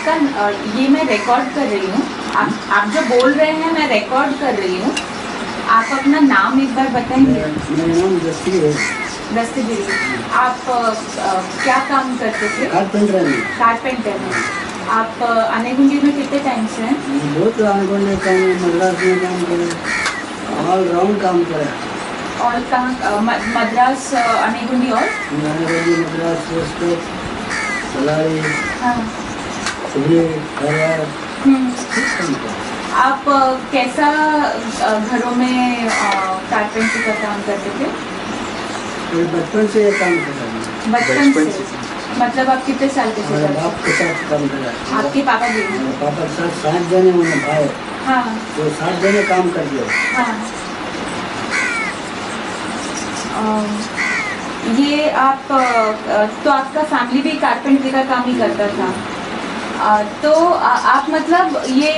आपका ये मैं रिकॉर्ड कर रही हूँ, आप जो बोल रहे हैं मैं रिकॉर्ड कर रही हूँ। आप अपना नाम एक बार बताएंगे? मेरा नाम दस्ती है। दस्तगिरी। आप क्या काम करते थे? कारपेंटर है। कारपेंटर हैं। आप अनेगुंडी में कितने टाइम से हैं? बहुत अनेगुंडी काम, मद्रास में काम करे, ऑल राउंड काम करे। और कहाँ? मद्रास, अनेगुंडी और अनेगुंडी, मद्रास, बल्लारी, हाँ, हुबली, धारवाड़। आप कैसा घरों में कारपेंटर का काम करते थे? बचपन से ये काम कर रहा हूँ। बचपन से? मतलब आप कितने साल के थे? बाप के साथ काम कर रहा है। आपके पापा भी? पापा के साथ 7 जने उन्हें भाई। हाँ, तो 7 जने काम कर दिए। हाँ। ये आप तो आपका फैमिली भी कारपेंटरी का काम ही करता था। तो आप मतलब ये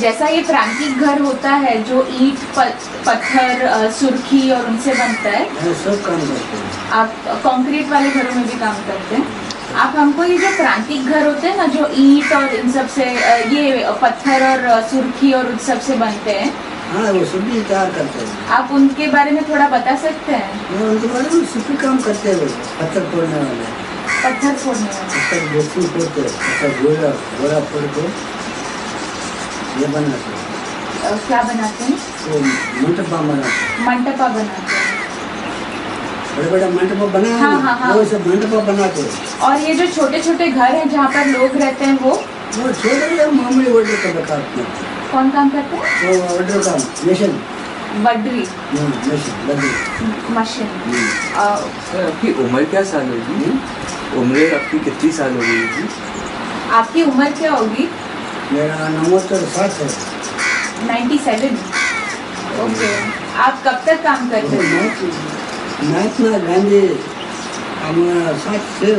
जैसा ये प्रांतिक घर होता है जो ईंट, पत्थर, सुर्खी और उनसे बनता है, सब काम करते हैं। आप कंक्रीट वाले घरों में भी काम करते हैं। आप हमको ये जो प्रांतिक घर होते हैं ना, जो ईंट और इन सब से, ये पत्थर और सुर्खी और उन सब से बनते हैं, हाँ वो सब भी तैयार करते हैं। आप उनके बारे में थोड़ा बता सकते हैं? उनके बारे में सब काम करते हैं। पत्थर फोड़ने वाले, पत्थर फोड़ने वाले, पत्थर गोश्ती फोड़ते, पत्थर गोरा फोड़ के ये बनाते हैं। क्या बनाते हैं? तो मंटपा बनाते हैं। मंटपा बनाते हैं। बड़े बड़े मंटपा बनाए हाँ, हाँ, हाँ। वो सब मंटपा बनाते हैं। और ये जो छोटे छोटे घर हैं जहाँ पर लोग रहते हैं वो छोटे मामूली वर्डर का काम करते हैं। कौन काम करते हैं? वो वर्डर का मशीन, वडरी मशीन। सर आपकी उम्र क्या साल होगी? उम्र आपकी कितनी साल हो गई थी? आपकी उम्र क्या होगी? मेरा 60 है। 97। ओके। आप कब तक काम करते थे? महात्मा गांधी हमारा साथ थे।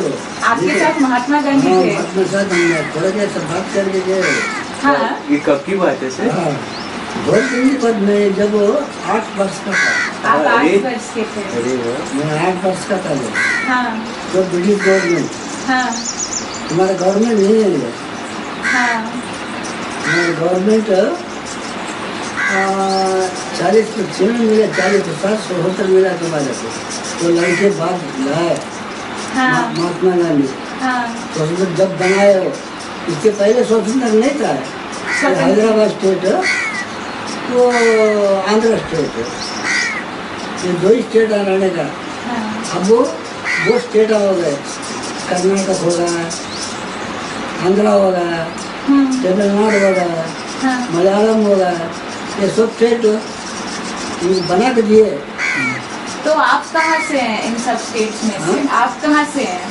आपके साथ महात्मा गांधी थे? महात्मा साथ हमने थोड़ा देर से बात करके गए। हाँ। ये कब की बात है सर? बहुत दिन की बात में, जब वो 8 वर्ष का था। आप 8 वर्ष के थे? अरे वाह। मैं 8 वर्ष का था जब। हाँ, तो ब्रिटिश गवर्नमेंट, हाँ, हमारा गवर्नमेंट नहीं है। हाँ, हमारा गवर्नमेंट 40 तो चैनल मिला, 40 तो 700 होटल मिला तुम्हारे को। तो लड़के बाद लाए हाँ, महात्मा गांधी। हाँ। स्वतंत्र जब बनाए हो, इसके पहले स्वतंत्र नहीं था। हैदराबाद स्टेट, वो आंध्र स्टेट, ये 2 ही स्टेट रहने का। हाँ। अब वो 2 स्टेट हो गए, कर्नाटक हो गया, आंध्र हो गया, तमिलनाडु हो गया, हाँ। मलयालम हो गया, ये सब स्टेट बना के दिए। तो आप कहाँ से हैं इन सब स्टेट्स में से? आप कहाँ से हैं?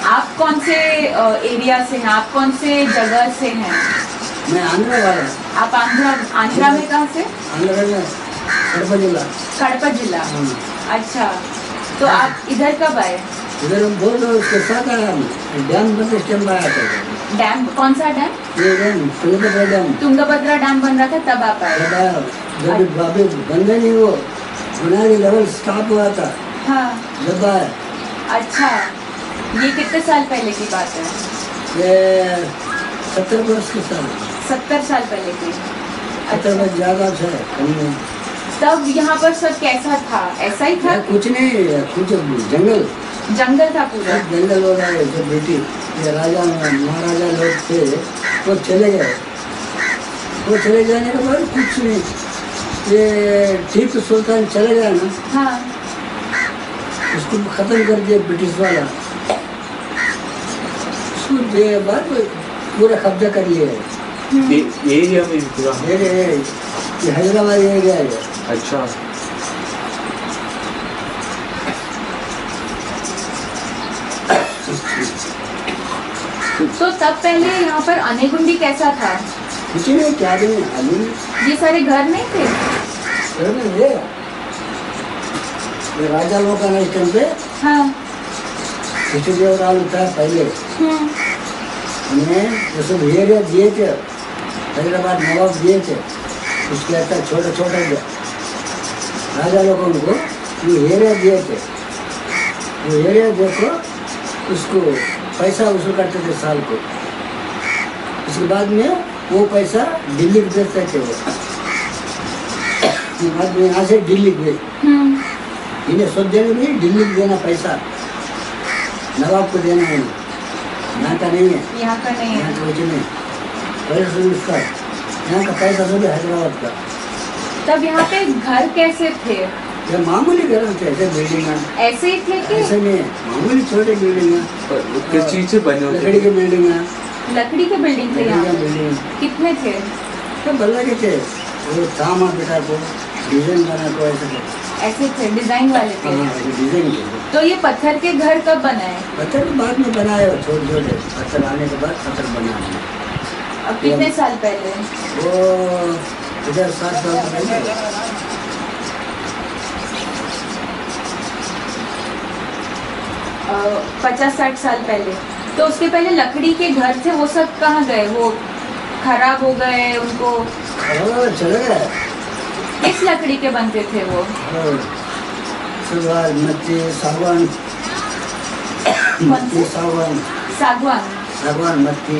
आप कौन से एरिया से हैं? आप कौन से जगह से हैं? मैं आंध्र वाला। आप आंध्रा में कहाँ से? आंध्र में कड़पा जिला। कड़पा जिला। अच्छा, तो आप इधर कब आए? इधर हम बहुत उसके साथ आया, डैम बन स्टैंड आया था। डैम? कौन सा डैम? ये dam Tungabhadra dam. Tungabhadra dam बन रहा था तब आप आए? जब बाबी बन गई नहीं, वो बुनियादी लेवल स्टॉप हुआ था। हाँ। जब आए। अच्छा, ये कितने साल पहले की बात है? ये 70 वर्ष के साल। 70 साल पहले की। 70 वर्ष ज़्यादा है कम नहीं। तब यहाँ पर सब कैसा था? ऐसा ही था? कुछ नहीं, कुछ जंगल था पूरा? जंगल हो रहा है। जो ब्रिटिश राजा महाराजा लोग थे वो चले गए। वो चले जाने के बाद कुछ नहीं, ये टीपू सुल्तान चले गया ना। हाँ। उसको खत्म कर दिया ब्रिटिश वाला। उसको दिए बाद पूरा कब्जा कर लिया। ये एरिया में पूरा? ये हैदराबाद एरिया है। अच्छा। तो तब पहले यहाँ पर अनेगुंडी कैसा था? कुछ नहीं, क्या नहीं, ये सारे घर नहीं थे? ये राजा लोग का इस टाइम पे। हाँ। कृष्णदेवराय था पहले। उन्हें ये सब एरिया दिए थे, हैदराबाद नवाब दिए थे। उसके आता छोटे छोटे राजा लोगों को वो एरिया दिए थे। वो एरिया देखो, उसको पैसा वसूल करते थे साल को। उसके बाद में वो पैसा दिल्ली को भेजते थे वो। बाद में यहाँ से दिल्ली गए, इन्हें सब देने में दिल्ली को देना पैसा, नवाब को देना है, यहाँ का नहीं है, यहाँ का नहीं यहाँ है। का कुछ नहीं, पैसा उसका, यहाँ का पैसा सब हैदराबाद का। तब यहाँ पे घर कैसे थे? ये मामूली घर होते ऐसे बिल्डिंग है, ऐसे ही थे कि ऐसे नहीं है, मामूली छोटे बिल्डिंग है, और वो किस चीज से बने होते लकड़ी थे? की बिल्डिंग है, लकड़ी के बिल्डिंग थे लकड़ी यहाँ का पे? बिल्डिंग। कितने थे? तो बल्ला के थे, वो तामा बेटा को डिजाइन बना को ऐसे थे। ऐसे थे, डिजाइन वाले थे। हाँ, ऐसे डिजाइन थे। तो ये पत्थर के घर कब बनाए? पत्थर बाद में बनाए हो, छोटे छोटे पत्थर आने के बाद पत्थर बनाए। अब कितने साल पहले? वो इधर 7 साल पहले। 50-60 साल पहले। तो उसके पहले लकड़ी के घर थे, वो सब कहाँ गए? वो खराब हो गए, उनको चले गए। किस लकड़ी के बनते थे वो? सुरवाल, मट्टी, सागवान, कौन से? सागवान, सागवान। सागवान, मट्टी।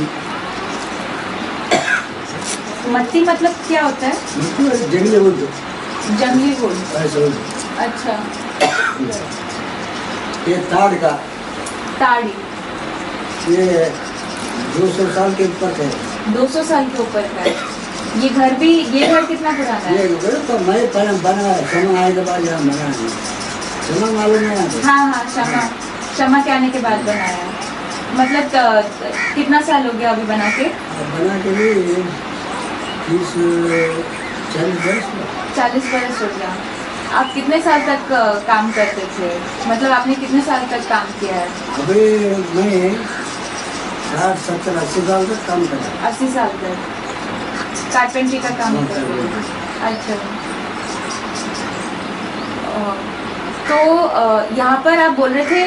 मत्ती मतलब क्या होता है? मट्टी जंगली वुड, जंगली वुड। ऐसे वुड। अच्छा। ये ताड़ का, ताड़ी। ये 200 साल के ऊपर है। 200 साल के ऊपर का है। ये घर भी, ये घर कितना पुराना है? ये घर तो मैं पहले बना है, क्षमा आए के बाद यहाँ बना है। क्षमा मालूम नहीं आता। हाँ हाँ, क्षमा के आने के बाद बनाया। मतलब कितना साल हो गया अभी बना के? बना के भी 30-40 वर्ष हुआ। 40 वर्ष हो गया। आप कितने साल तक काम करते थे? मतलब आपने कितने साल तक काम किया है? अभी मैं 60, 70, 80 साल तक काम करा। 80 साल तक कारपेंटरी का काम हाँ, करते थे। कारपेंटरी। अच्छा। तो यहाँ पर आप बोल रहे थे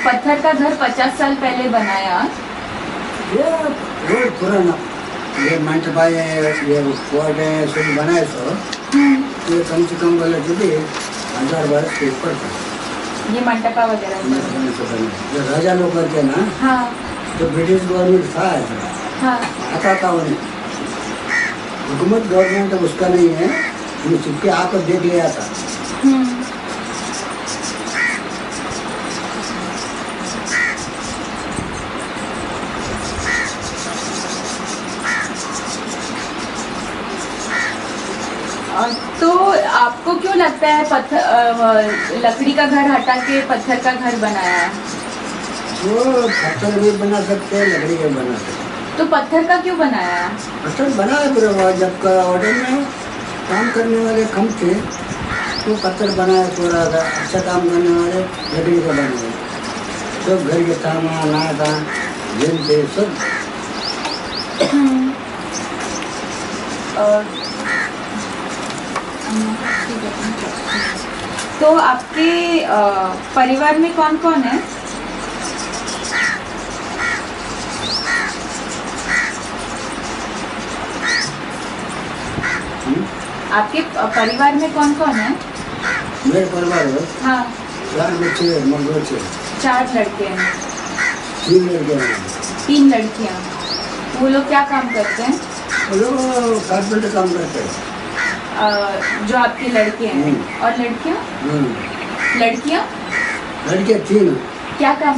पत्थर का घर 50 साल पहले बनाया। ये रोड पुराना, ये मंटपा है, ये कोर्ट है, सब बनाए सो ये कम से कम बोले तो भी 1000 वर्ष के ऊपर था। ये मंटपा वगैरह बने से बने। जो राजा लोग करते ना, हाँ तो ब्रिटिश गवर्नमेंट था ऐसा, हाँ। आता था उन्हें। हुकूमत गवर्नमेंट उसका नहीं है, उन्हें चुपके आकर देख लिया था। तो आपको क्यों लगता है पत्थर लकड़ी का घर हटा के पत्थर का घर बनाया? वो पत्थर भी बना सकते हैं, लकड़ी के बना सकते हैं। तो पत्थर का क्यों बनाया? पत्थर बना है पूरा, वो जब का ऑर्डर में काम करने वाले कम थे तो पत्थर बनाया पूरा, अच्छा काम करने वाले लकड़ी का बनाए। सब घर के सामान नाटा जिन थे सब। और तो आपके परिवार में कौन कौन है? आपके परिवार में कौन कौन है? मेरे परिवार में हाँ, 4 बच्चे, मर्द बच्चे, 4 लड़के हैं, 3 लड़के हैं। 3 लड़कियाँ। वो लोग क्या काम करते हैं? वो लोग कारपेंटर काम करते हैं। जो आपके लड़के हैं। और लड़कियाँ? लड़कियाँ लड़के 3 क्या काम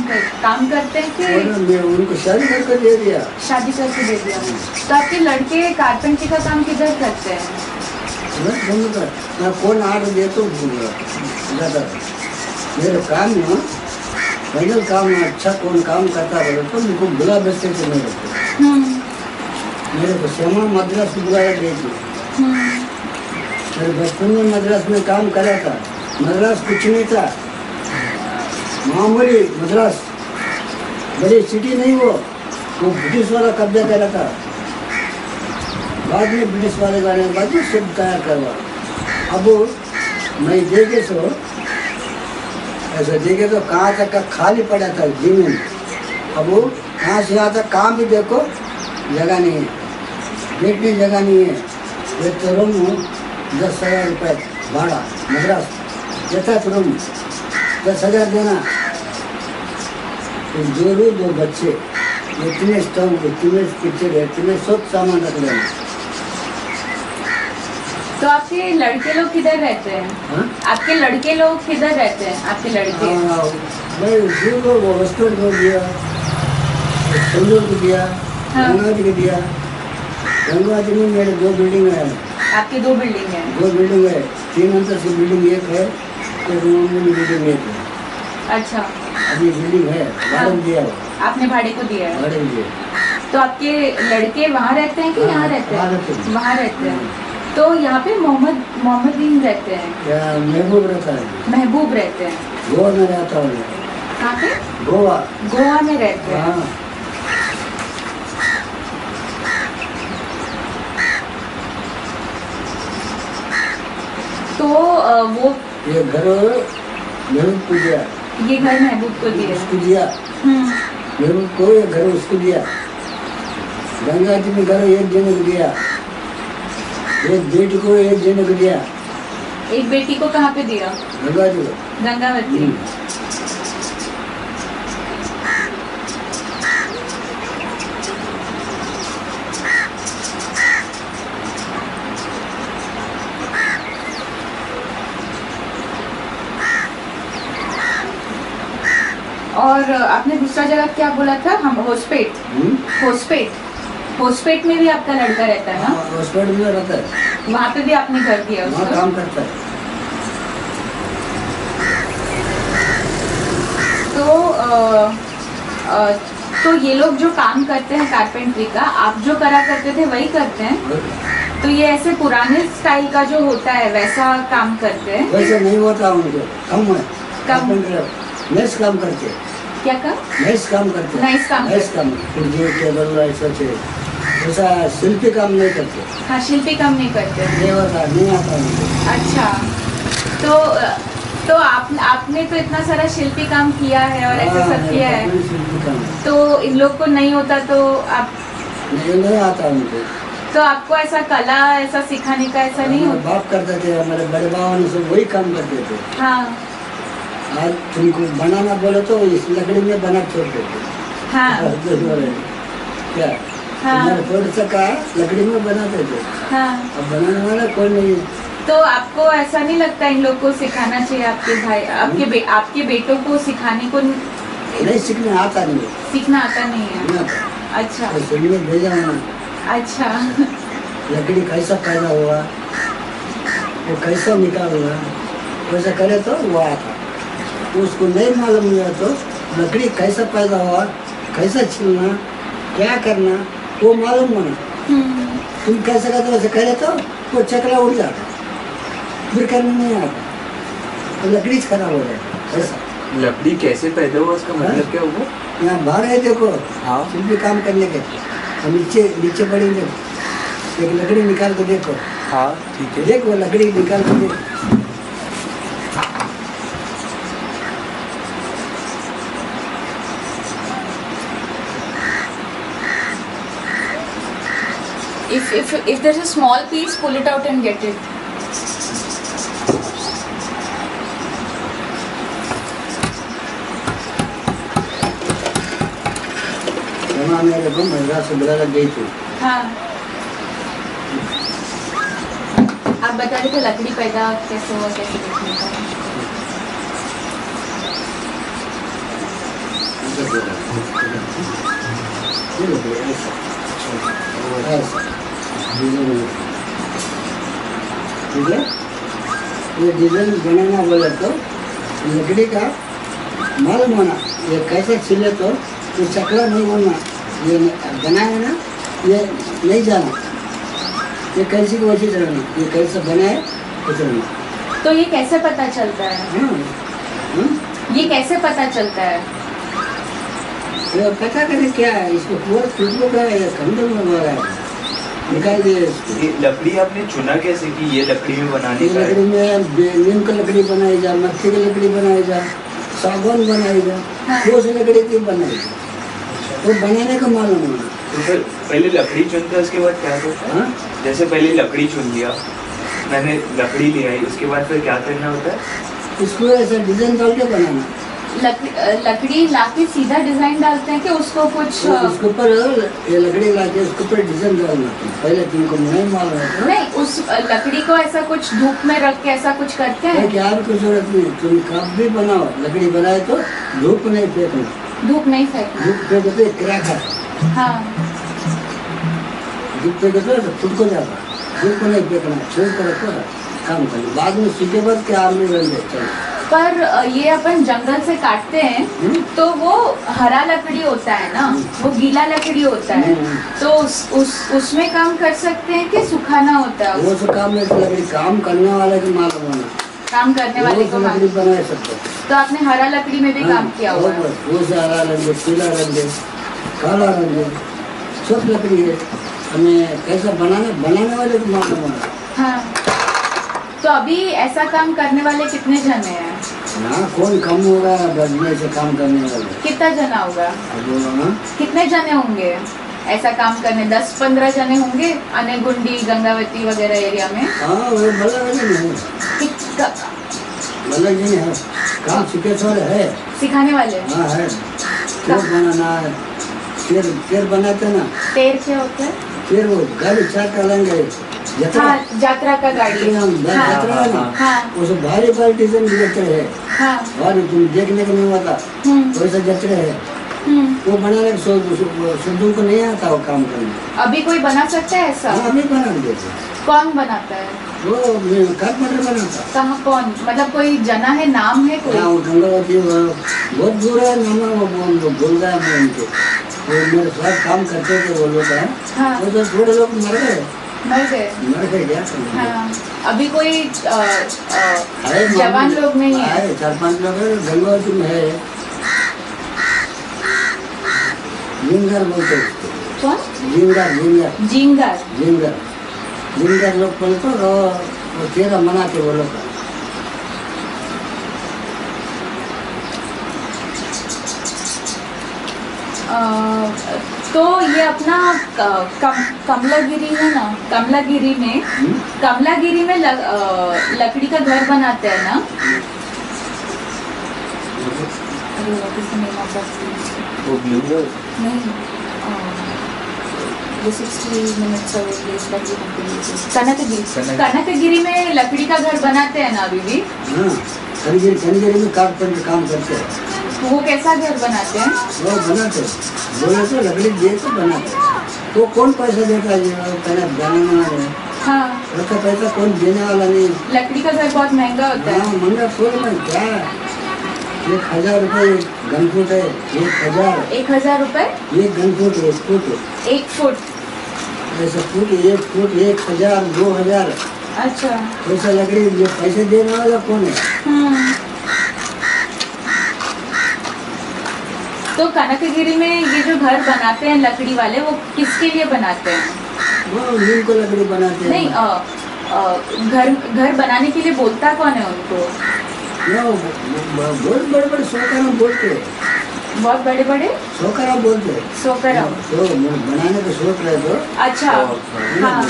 करते हैं कि मैं उनको शादी करके दे दिया। शादी करके दे दिया? तो आपके लड़के कारपेंटरी का काम किधर करते हैं? मैं कौन आर्डर देता हूँ ज़्यादा मेरे काम में फाइनल काम में अच्छा कौन काम करता बोले तो उनको बुला बचते थे मेरे को। मेरे को श्यामा मद्रास की बुलाया गई थी। मेरे बचपन में मद्रास में काम करा था। मद्रास कुछ नहीं था, मामूली मद्रास, बड़ी सिटी नहीं वो ब्रिटिश वाला कब्जा करा था। बाद में ब्रिटिश वाले गाने के बाद में सब तैयार करवा। अब मैं देखे तो ऐसा देखे तो कहाँ तक का खाली पड़ा था जमीन। अब वो यहाँ से यहाँ तक काम भी देखो जगह नहीं है, बैठने जगह नहीं है। एक तो रूम 10,000 रुपये भाड़ा मद्रास, जैसा रूम 10,000 देना। एक जोरू 2 बच्चे, इतने स्टव, इतने किचन, इतने सब सामान रख लेना। तो आपके लड़के लोग किधर रहते हैं? हाँ? आपके लड़के लोग किधर रहते हैं? आपके लड़के? हाँ, मैं जो वो हॉस्पिटल को दिया, संजूर को दिया, हाँ। गंगा जी को दिया। गंगा जी में मेरे 2 बिल्डिंग है। आपके 2 बिल्डिंग है? 2 बिल्डिंग है, 3 अंतर की बिल्डिंग एक है, एक मामूली बिल्डिंग एक है। अच्छा, अभी बिल्डिंग है, भाड़े में दिया है, आपने भाड़े को दिया है? भाड़े में दिया। तो आपके लड़के वहाँ रहते हैं कि यहाँ रहते वहाँ हैं? रहते हैं। वहाँ रहते हैं। तो यहाँ पे मोहम्मदीन रहते हैं? या महबूब रहता है, महबूब रहते हैं। गोवा में रहता हूँ। कहाँ पे? गोवा। गोवा में रहते हैं। हाँ। तो वो ये घर महबूब को दिया, ये घर महबूब को दिया? उसको दिया, हम्म, महबूब को ये घर उसको दिया। गंगा जी में घर एक जने को दिया, एक बेटी को एक जने को दिया। एक बेटी को कहाँ पे दिया? गंगा जी को। गंगावती। और आपने दूसरा जगह क्या बोला था? हम होस्पेट। होस्पेट में भी आपका लड़का रहता है ना? हॉस्पिटल में रहता है, वहाँ पे भी आपने घर दिया वहाँ उसको? काम करता है। तो ये लोग जो काम करते हैं कारपेंट्री का, आप जो करा करते थे वही करते हैं? तो ये ऐसे पुराने स्टाइल का जो होता है वैसा काम करते हैं? वैसे नहीं होता उनको, कम है। कम? नेस काम करते हैं, क्या काम? नेस काम करते हैं, नाइस काम नेस काम, कुर्सी टेबल ऐसा चाहिए, ऐसा शिल्पी काम नहीं करते, हाँ, शिल्पी काम नहीं करते। नहीं होता, नहीं आता उनको। अच्छा, तो आपने तो इतना सारा शिल्पी काम किया है और ऐसा सब किया है, शिल्पी काम तो इन लोग को नहीं होता तो आप, नहीं आता उनको। तो आपको ऐसा कला ऐसा सिखाने का ऐसा नहीं हमारे होता? बाप करते थे, हमारे बड़े बाबा ने सब वही काम करते थे। हाँ आज तुमको बनाना बोले तो इस लकड़ी में बना छोड़ देते। हाँ क्या? हाँ। हमारे थोड़ा सा का लकड़ी में बनाते थे, हाँ। अब बनाने वाला कोई नहीं है। तो आपको ऐसा नहीं लगता इन लोग को सिखाना चाहिए? आपके भाई, आपके बेटों को सिखाने को? नहीं, सीखने आता नहीं है, सीखना आता नहीं है? नहीं आता। अच्छा तो सुनने भेजा हूँ, अच्छा। लकड़ी कैसा पैदा हुआ, वो कैसा निकाल हुआ, वैसा करे तो वो आता। उसको नहीं मालूम हुआ तो लकड़ी कैसा पैदा हुआ, कैसा छीलना, क्या करना, वो मालूम होना। तुम कैसे करते वैसे करे तो वो चकला उड़ जाता, फिर करने नहीं आता, तो लकड़ी खराब हो जाता। ऐसा लकड़ी कैसे पैदा हुआ, उसका मतलब क्या हुआ? यहाँ बाहर है, देखो हाँ। शिल्पी काम करने के, और नीचे नीचे पड़ेंगे, एक लकड़ी निकाल के देखो। हाँ ठीक है। देख वो लकड़ी निकाल के देख। If there's a small piece, pull it out and get it. मेरे को महिला से बुला गई थी। हाँ, आप बता रहे थे लकड़ी पैदा कैसे हुआ, कैसे देखने का? ठीक है, ये डिजाइन बनाना बोले तो लकड़ी का मालूम होना, ये कैसे छिले तो ये चकला नहीं बोलना, ये बनाए ना, ये नहीं जाना, ये कैसी को वैसे चलना, ये कैसे बनाए तो चलना। तो ये कैसे पता चलता है? ये कैसे पता चलता है? ये पता करें क्या है, इसको पूरा टूटो का है, खंडर में हो रहा है, निकाल दिए इसको। ये लकड़ी आपने चुना कैसे कि ये लकड़ी में बनाने ये का लकड़ी है? में नीम का लकड़ी बनाई जा, मक्खी की लकड़ी बनाई जा, सागौन बनाई जा, वो से लकड़ी की बनाई जा, वो बनाने का मालूम होना। तो फिर पहले लकड़ी चुनते हैं, उसके बाद क्या होता है? हाँ? जैसे पहले लकड़ी चुन लिया मैंने, लकड़ी ले आई, उसके बाद फिर क्या करना होता है? इसको ऐसा डिजाइन डाल के बनाना, लकड़ी लाके सीधा डिजाइन डालते हैं कि उसको कुछ तो उसके ऊपर ये लकड़ी ला के उसके ऊपर डिजाइन डालना था। पहले तुमको नहीं मालूम है नहीं, उस लकड़ी को ऐसा कुछ धूप में रख के ऐसा कुछ करते हैं? क्या कोई जरूरत नहीं, तुम कब भी बनाओ, लकड़ी बनाए तो धूप नहीं फेंकना। धूप नहीं फेंकना? धूप फेंको तो क्रैक है, हाँ। धूप फेंको तो फुट को जाता, धूप को नहीं फेंकना, छोड़ कर रखो, काम करना। बाद में सीखे बाद क्या आलू बन जाए। पर ये अपन जंगल से काटते हैं तो वो हरा लकड़ी होता है ना, वो गीला लकड़ी होता है, तो उसमें काम कर सकते हैं कि सुखाना होता है? वो सब काम नहीं, लकड़ी काम करने वाले को मालूम होना, काम करने वाले को लकड़ी बना सकते। तो आपने हरा लकड़ी में भी काम किया हुआ है? वो से हरा रंग है, पीला रंग है, काला रंग है, सब लकड़ी है। हमें कैसा बनाने वाले को मालूम होना। हाँ। तो अभी ऐसा काम करने वाले कितने जने हैं? ना कौन कम होगा बजने से काम करने वाले? कितना जना होगा? हाँ? कितने जने होंगे ऐसा काम करने? 10-15 जने होंगे अनेगुंडी गंगावती वगैरह एरिया में? हाँ, वो बल्ला नहीं है, बल्ला नहीं है, काम सीखे वाले है, सिखाने वाले? हाँ है। तेर बनाना है, तेर बनाते ना। तेर क्या होता है? तेर वो गाड़ी चार का लेंगे, हाँ, यात्रा का गाड़ी। यात्रा है ना, हाँ। वो सब भारी भारी डिजाइन जत्रे है, हाँ। भारी तुम देखने को नहीं होता वैसा जत्रे है। वो बनाने सुधू को नहीं आता वो काम करने। अभी कोई बना सकता है ऐसा? हाँ, अभी बना देते। कौन बनाता है? वो कारपेंटर बनाता। कहाँ? कौन? मतलब कोई जना है, नाम है कोई? हाँ, वो गंगावती बहुत बुरा है नाम है, वो बोल रहा है मैं उनके, वो मेरे साथ काम करते थे वो लोग है। हाँ। वो तो थोड़े लोग मर गए क्या? हाँ। अभी कोई अरे जवान लोग नहीं है? 4-5 लोग है गंगावती में है। जिंगर बोलते उसको। कौन? जिंगर लोग बोलते वो तेरा मनाते वो लोग। तो ये अपना कमलागिरी है ना, कमलागिरी में लकड़ी का घर बनाते हैं ना? वो ब्लू है? नहीं, 60 minutes away कनकगिरी में लकड़ी का घर बनाते हैं ना अभी भी? हाँ, कनकगिरी में कारपेंटर काम करते हैं। वो कैसा घर बनाते हैं? वो बनाते बोले तो लकड़ी दे तो बनाते। वो कौन पैसा देता है? पहले बनाने वाले। हाँ। उसका पैसा कौन देने वाला नहीं। लकड़ी का घर बहुत महंगा होता है। हाँ, महंगा फूल में क्या 1000 रुपये घन फुट है। 1000 1000 रुपये? एक घन फुट, 1 फुट, 1 फुट ऐसा फुट, 1 फुट 1000, 2000। अच्छा। पैसा लकड़ी ये पैसे देने वाला कौन है? तो कनकगिरी में ये जो घर बनाते हैं लकड़ी वाले, वो किसके लिए बनाते हैं? वो जिनको लकड़ी बनाते हैं। नहीं, घर बनाने के लिए बोलता कौन है उनको? बहुत बड़े बड़े सोकराम बोलते हैं। बहुत बड़े बड़े सोकराम बोलते हैं। सोकराम तो बनाने का शौक रहे तो। अच्छा। हाँ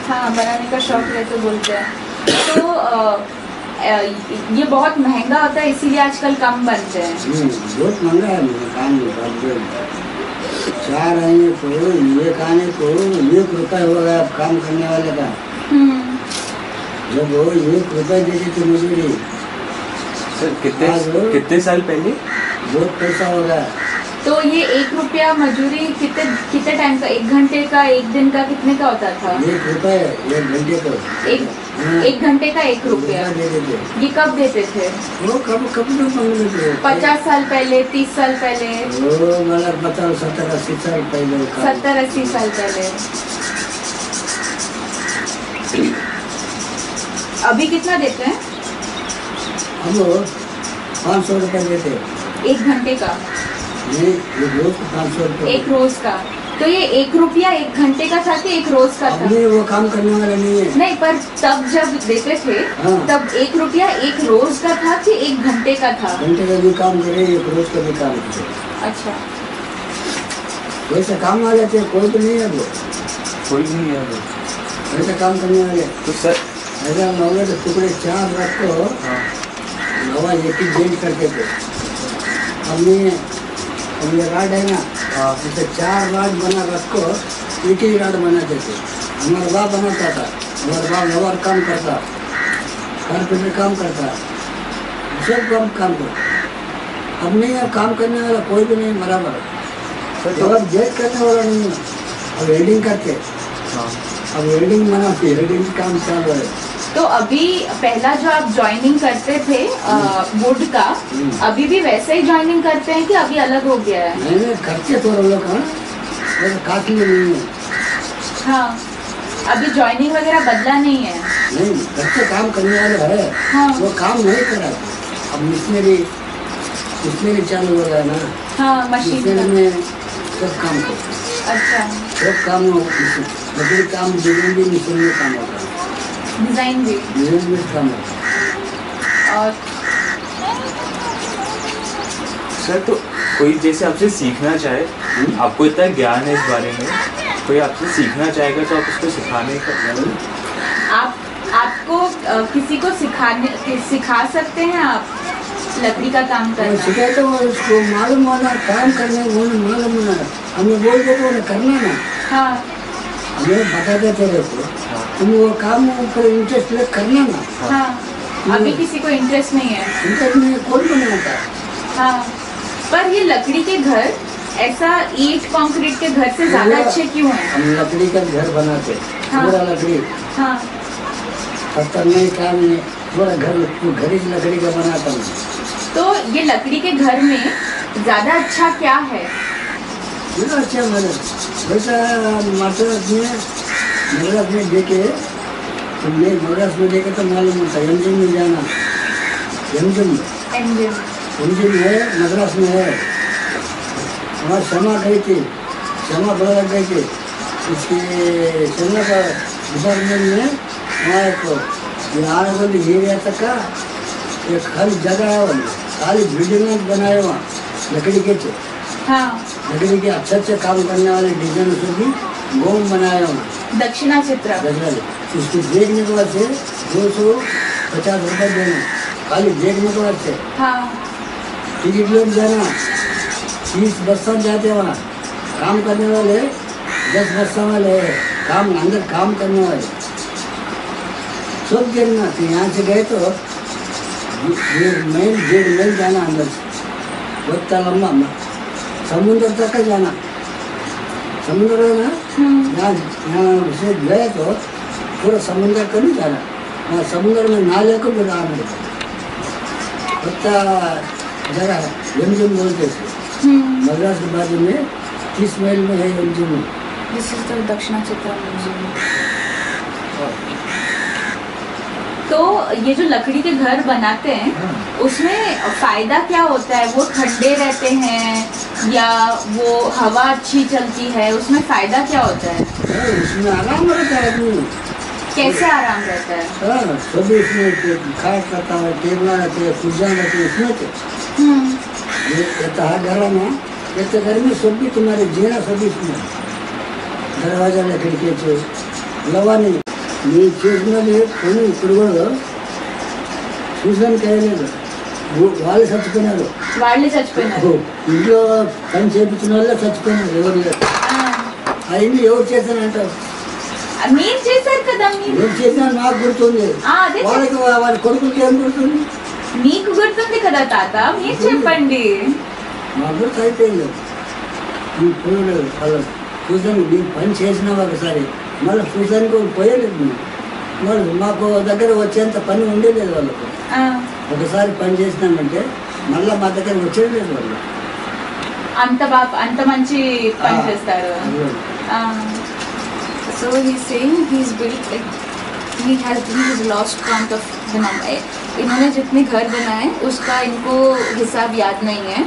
हाँ, बनाने का शौक रहे तो बोलते हैं। तो ये बहुत महंगा होता है, इसीलिए आजकल कम बनते हैं। बहुत महंगा है काम। 4 आने को 1 आने को 1 रुपये हो गया काम करने वाले का। जब वो 1 रुपये देते थे मजदूरी। सर कितने साल पहले? बहुत पैसा हो गया। तो ये 1 रुपया मजदूरी कितने टाइम का? 1 घंटे का, 1 दिन का कितने का होता था? 1 रुपये 1 घंटे का। 1 घंटे का 1 रुपया देते थे। ये कब देते थे? वो कब तो मांगते थे। 50 साल पहले, 30 साल पहले? वो मतलब बताओ 70-80 साल पहले। 70-80 साल पहले। अभी कितना देते हैं? अब 500 रुपये देते हैं 1 घंटे का? नहीं, ये रोज को 500 रुपये। 1 रोज का? तो ये 1 रुपया 1 घंटे का था कि 1 रोज का था? नहीं, वो काम करने वाला नहीं है। नहीं, पर तब जब देते थे तब 1 रुपया 1 रोज का था कि 1 घंटे का था? घंटे का भी काम करे, 1 रोज का भी काम करे। अच्छा। वैसे काम वाले थे, कोई तो नहीं है वो। कोई नहीं है वो। वैसे काम करने वाले। तो सर ऐसा नौवे के टुकड़े 4 रख को नवा एक ही चेंज करते थे। अब ये राड है ना, जैसे 4 राड बना रखो, एक ही राड बनाते थे। हमारा बाप बनाता था, हमारा बाप व्यवहार काम करता, कारपेंटर काम करता, सब काम करता। अब नहीं, अब काम करने वाला कोई भी नहीं बराबर। तो अब जेट करने वाला नहीं है, अब वेल्डिंग करते, अब वेल्डिंग बनाते, वेल्डिंग काम चल रहा है। तो अभी पहला जो आप ज्वाइनिंग करते थे वुड का, अभी भी वैसे ही ज्वाइनिंग करते हैं कि अभी अलग हो गया है? नहीं करते तो लोग काटने नहीं है। हाँ, अभी ज्वाइनिंग वगैरह बदला नहीं है? नहीं, बच्चे काम करने वाले है। हाँ। वो काम नहीं कराते। अब मिशनरी चालू हो गया ना। हाँ, मशीन में सब काम करते। अच्छा, सब काम लकड़ी काम, डिजाइन भी मिशन में काम होता है, डिजाइन भी काम होता है। और सर तो कोई जैसे आपसे सीखना चाहे, आपको इतना ज्ञान है इस बारे में, कोई आपसे सीखना चाहेगा तो आप उसको सिखाने का आपको किसी को सिखा सकते हैं आप लकड़ी का काम करना? सिखाए तो उसको मालूम होना, काम करने मालूम होना, हमें बोल दो तो करना ना। हाँ, हमें बता देते रहे को, तुम वो काम ऊपर इंटरेस्ट ले करना ना। हाँ, अभी किसी को इंटरेस्ट नहीं है? इंटरेस्ट में कौन बनाता? हाँ, पर ये लकड़ी के घर ऐसा ईंट कंक्रीट के घर से ज्यादा अच्छे क्यों हैं? हम लकड़ी का घर बनाते, पूरा लकड़ी, हाँ, पत्थर नहीं, काम नहीं, पूरा घर लकड़ी का बनाता हूँ। तो ये लकड़ी के घर में ज्यादा अच्छा क्या है? अच्छा वैसा मद्रास में देखे, तुमने मद्रास में देखे तो मालूम होता है। एमजिम में जाना, एमजिम है, मद्रास में है। हमारी क्षमा गई थी, क्षमा बदल गई थी, इसकी क्षमा का डिपार्टमेंट में वहाँ को आने एरिया तक का एक खाली जगह है, खाली बिल्डिंग बनाए वहाँ लकड़ी के। हाँ, लकड़ी के अच्छे काम करने वाले डिजाइन से भी गोम बनाया वहाँ दक्षिणा चित्र। इसको देखने के बाद से 250 रुपये देना, खाली देखने के बाद से। हाँ, टिकट लोग जाना, 30 बस्ता जाते वहाँ, काम करने वाले 10 बस्ता वाले है, काम अंदर काम करने वाले सब देखना। तो यहाँ से गए तो 1.5 मील जाना अंदर से, बहुत लंबा समुद्र तक जाना। समुद्र है ना, यहाँ से गए तो पूरा समुद्र को नहीं जाना, वहाँ समुद्र में नाले को भी आना बहुत जगह है। एमजिम बोलते थे, मद्रास के बाजू में 30 मील में है एमजिम। दिस इज द दक्षिणा चित्र म्यूजियम। तो ये जो लकड़ी के घर बनाते हैं उसमें फायदा क्या होता है? वो ठंडे रहते हैं या वो हवा अच्छी चलती है? उसमें फायदा क्या होता है? उसमें आराम रहता है आदमी। कैसे आराम रहता है? सभी इसमें खाट करता है, टेबल रहते हैं, कुर्सियाँ रहती है इसमें। ये घर में ये घर में सब भी तुम्हारे जीना सभी इसमें, दरवाजा लकड़ी के लवा नहीं మీ చేసిన కొన్ని ఇప్పుడు కూడా చూసాను కయ్యలేదు, వాళ్ళు చచ్చిపోయినారు, ఇంట్లో పని చేయించిన వాళ్ళే చచ్చిపోయినారు, ఎవరు లేదు. అవన్నీ ఎవరు చేశానంటారు? మీరు చేశారు కదా. నేను చేసినా నాకు గుర్తుంది, వాళ్ళకి వాళ్ళ కొడుకులకి ఏం గుర్తుంది? మీకు గుర్తుంది కదా తాత, మీరు చెప్పండి. మాకు గుర్తు అయిపోయింది. పోయలేదు వాళ్ళు చూసాను, నేను పని చేసినా ఒకసారి మళ్ళీ చూసానికి పోయలేదు. మళ్ళీ మాకు దగ్గర వచ్చేంత పని ఉండేలేదు వాళ్ళకు. ఒకసారి పని చేసినామంటే మళ్ళీ మా దగ్గర వచ్చేది లేదు వాళ్ళు. అంత మంచి పని చేస్తారు. So he's saying he's built like he has lost count of the number. इन्होंने जितने घर बनाए उसका इनको हिसाब याद नहीं है,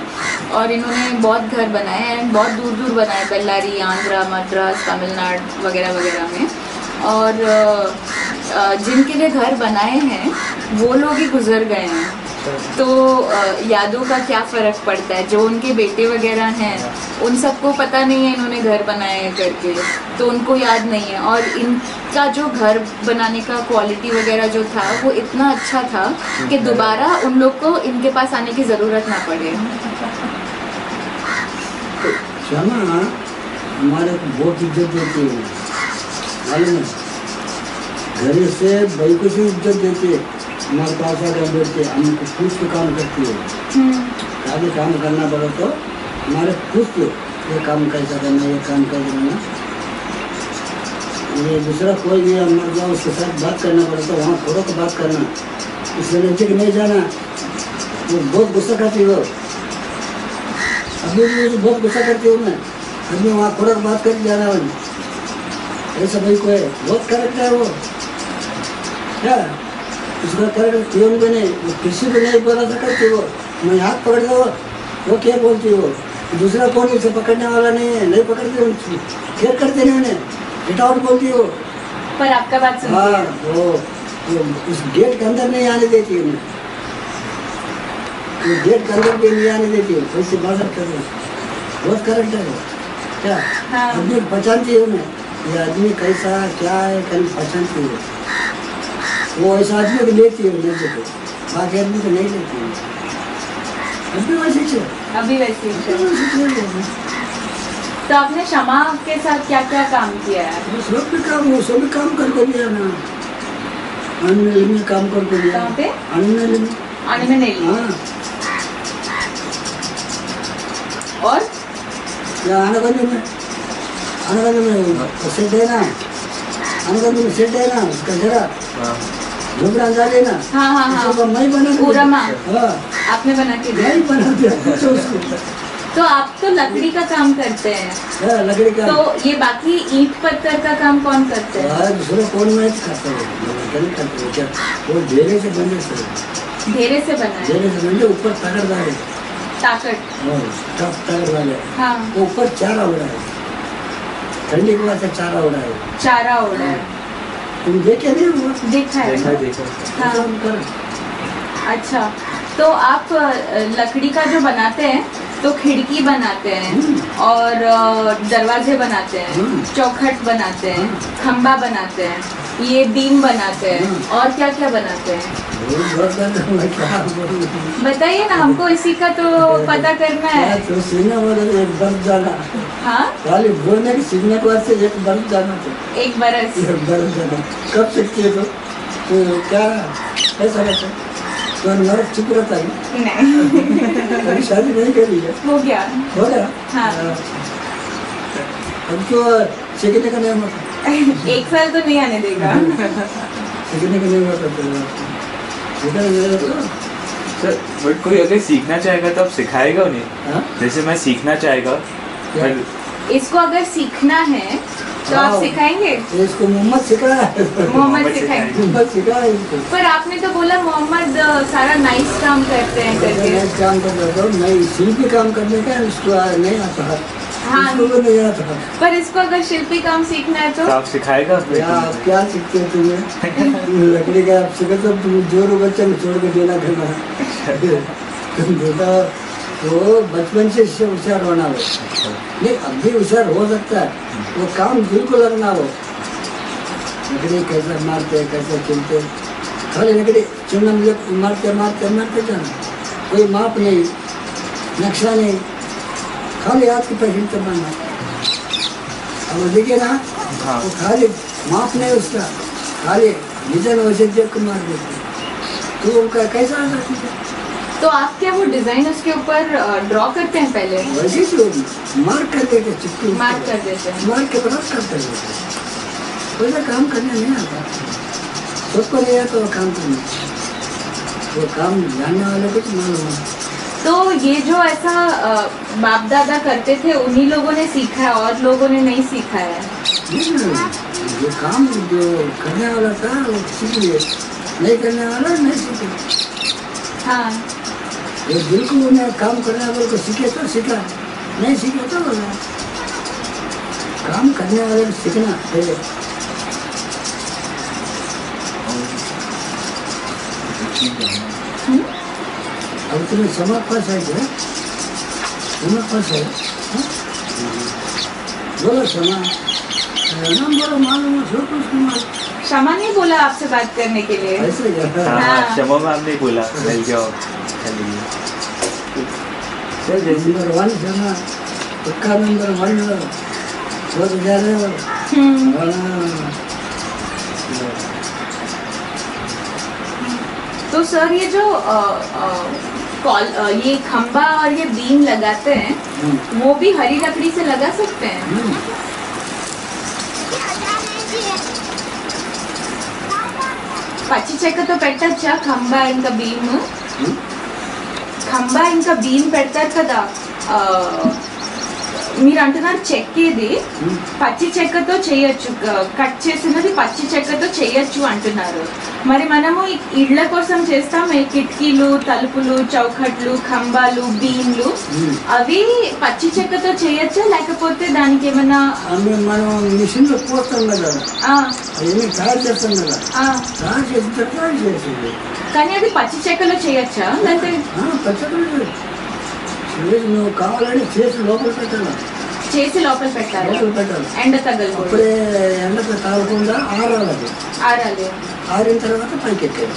और इन्होंने बहुत घर बनाए एंड बहुत दूर दूर बनाए, बेल्लारी, आंध्रा, मद्रास, तमिलनाडु वगैरह वगैरह में. और जिनके लिए घर बनाए हैं वो लोग ही गुजर गए हैं, तो यादों का क्या फ़र्क पड़ता है? जो उनके बेटे वगैरह हैं उन सबको पता नहीं है इन्होंने घर बनाए करके, तो उनको याद नहीं है. और इनका जो घर बनाने का क्वालिटी वगैरह जो था वो इतना अच्छा था कि दोबारा उन लोग को इनके पास आने की ज़रूरत ना पड़े. क्षमा हमारे को बहुत इज्जत देती है, मालूम है। घर से भाई को से इज्जत देती है, हमारे पास आकर बैठते हमको पूछ के काम करती है। आगे काम करना पड़ा तो हमारे पूछ के ये काम कैसा करना, ये काम कैसा करना। ये दूसरा कोई भी मर जाओ उसके साथ बात करना पड़ा तो वहाँ थोड़ा तो बात करना, इसलिए नजदीक नहीं जाना। वो बहुत गुस्सा करती हो, अभी भी बहुत गुस्सा करती हूँ मैं। अभी वहाँ थोड़ा बात करके जाना वाली ऐसा भाई को है, बहुत करेक्ट है वो। क्या उसका करेक्ट क्यों भी नहीं, वो किसी को नहीं बोला सकती वो। मैं हाथ पकड़ दो वो क्या बोलती हो, दूसरा कौन उसे पकड़ने वाला नहीं है, नहीं पकड़ती उनकी केयर करते नहीं उन्हें, गेट आउट बोलती हो। पर आपका बात सुनती हाँ है। वो उस गेट के अंदर नहीं आने देती उन्हें, वो गेट के अंदर भी नहीं आने देती है, वैसे बाजार कर रहे बहुत करेक्ट है वो। क्या हाँ। आदमी पहचानती है उन्हें, ये आदमी कैसा क्या है कहीं पहचानती है वो। ऐसा आदमी को लेती है नजर को, बाकी आदमी को नहीं लेती है। अभी वैसे ही है, अभी वैसे ही अभी है। वैसे ही है। तो आपने क्षमा के साथ क्या क्या काम किया है? वो सब भी काम करके लिया ना, अनमेल में काम करके लिया। कहाँ पे? अनमेल में। आने में नहीं लिया। हाँ और क्या आनागंज में सेट है ना, आनागंज में सेट है ना, उसका जरा झोपड़ा डाले ना। हाँ हाँ हाँ, उसको मैं बना दिया। पूरा माँ हाँ आपने बना के दिया। मैं बना दिया पूछो उसको। तो आप तो लकड़ी का काम करते हैं, हाँ, लकड़ी का। तो ये बाकी ईंट पत्थर का काम कौन करते हैं? दूसरा कौन मैं करता हूँ, क्या नहीं करता हूँ। क्या वो ढेरे से बने से, घेरे से बना है, ढेरे से बने ऊपर तगड़ डाले, ताकत। टप तगड़ डाले, हाँ, वो ऊपर चारा उड़ा है, ठंडी के बाद से चारा उड़ा है। चारा ओढ़ा है, तुम देखे नहीं वो? देखा है। देखा देखा। हाँ। ऐसा हम कर। अच्छा, तो आप लकड़ी का जो बनाते हैं तो खिड़की बनाते हैं और दरवाजे बनाते हैं, चौखट बनाते हैं, खंबा बनाते हैं, ये बीम बनाते हैं, और क्या क्या बनाते हैं? बताइए ना, हमको इसी का तो पता करना है। तो सीखने वाले एक बर्फ जाना, हाँ, खाली बोलने की सीखने के बाद से एक बर्फ जाना था। एक बरस। एक बर्फ जाना कब सीखती है तो क्या ऐसा रहता है तो नर्क चुप रहता है। नहीं अभी शादी नहीं करी है, हो गया। हो गया। हाँ। अब तो सीखने का नहीं होता, 1 साल तो नहीं आने देगा। सीखने का नहीं होता सीखने नहीं होता। सर बट कोई अगर सीखना चाहेगा तो आप सिखाएगा उन्हें? हाँ? जैसे मैं सीखना चाहेगा क्या? इसको अगर सीखना है तो आप हाँ। सिखाएंगे? इसको मोहम्मद सिखाया है। मोहम्मद सिखाएंगे। मोहम्मद सिखाया है इसको। पर आपने तो बोला मोहम्मद सारा नाइस काम करते हैं करके। मैं काम कर रहा था, मैं शिल्पी काम करने का इसको नहीं आता है। हाँ। इसको भी नहीं आता है। पर इसको अगर शिल्पी काम सीखना है तो तो आप सिखाएगा? क्या सीखते हो तुम्हें? लकड़ी का आप सीखे तो तुम जोर बच्चे में छोड़ के देना करना। तुम बेटा वो बचपन से इससे होशियार होना हो, नहीं अब भी होशियार हो सकता है, वो काम दिल को लगना हो। लकड़ी कैसे मारते कैसे चलते, खाली लकड़ी चुना मारते मारते मारते जाना, कोई माप नहीं, नक्शा नहीं, खाली हाथ की पैसे चबाना। अब देखिए ना, हाँ। वो खाली माप नहीं उसका, खाली डिजाइन वैसे देख के मार देते, तो वो कैसा आ सकती है? तो आप क्या वो डिजाइन उसके ऊपर ड्रॉ करते हैं पहले? वैसे तो मार्क कर देते, चिट्ठी मार्क कर देते हैं। मार्क के बराबर करते रहते, वैसा काम करने नहीं आता, सबको नहीं आता वो काम करने, वो काम जानने वाले को तो मालूम है। तो ये जो ऐसा बाप दादा करते थे उन्हीं लोगों ने सीखा है और लोगों ने नहीं सीखा है? जो काम जो करने वाला था वो सीख लिए, नहीं करने वाला नहीं सीखे। हाँ, ये बिल्कुल उन्हें काम करने वाले को सीखे तो सीखा, नहीं सीखे तो बोला। काम करने वाले को सीखना पहले। अब तुम्हें समझ पास है क्या? समझ पास है? हाँ? बोलो क्षमा, नाम बोलो, मालूम है सब कुछ मालूम। क्षमा नहीं बोला आपसे बात करने के लिए। ऐसे क्या? हाँ, हाँ। क्षमा मैम ने बोला मिल जाओ। सर जैसे नंबर 1 क्षमा, पक्का नंबर 1 बहुत जा रहे हो। तो सर ये जो ये खंबा और ये बीम लगाते हैं वो भी हरी लकड़ी से लगा सकते हैं? పచ్చి చెక్కతో పెట్టచ్చా ఖంబా ఇంకా బీమ్? ఖంబా ఇంకా బీమ్ పెడతారు కదా, మీరు అంటున్నారు చెక్కేది పచ్చి చెక్కతో చేయొచ్చు, కట్ చేసినది పచ్చి చెక్కతో చేయొచ్చు అంటున్నారు. మరి మనము ఇళ్ల కోసం చేస్తాం కిటికీలు, తలుపులు, చౌకట్లు, ఖంబాలు, బీమ్లు, అవి పచ్చి చెక్కతో చేయొచ్చా లేకపోతే దానికి ఏమన్నా మనం మిషన్ లో పోస్తాం కదా, తయారు చేస్తాం కదా, కానీ అది పచ్చి చెక్కలో చేయొచ్చా లేకపోతే నువ్వు కావాలని చేసి లోపల పెట్టాలి, చేసి లోపల పెట్టాలి, ఎండ తగలకూడదు, అప్పుడే ఎండకు తగలకుండా ఆరాలి, ఆరిన తర్వాత పైకి ఎక్కాలి.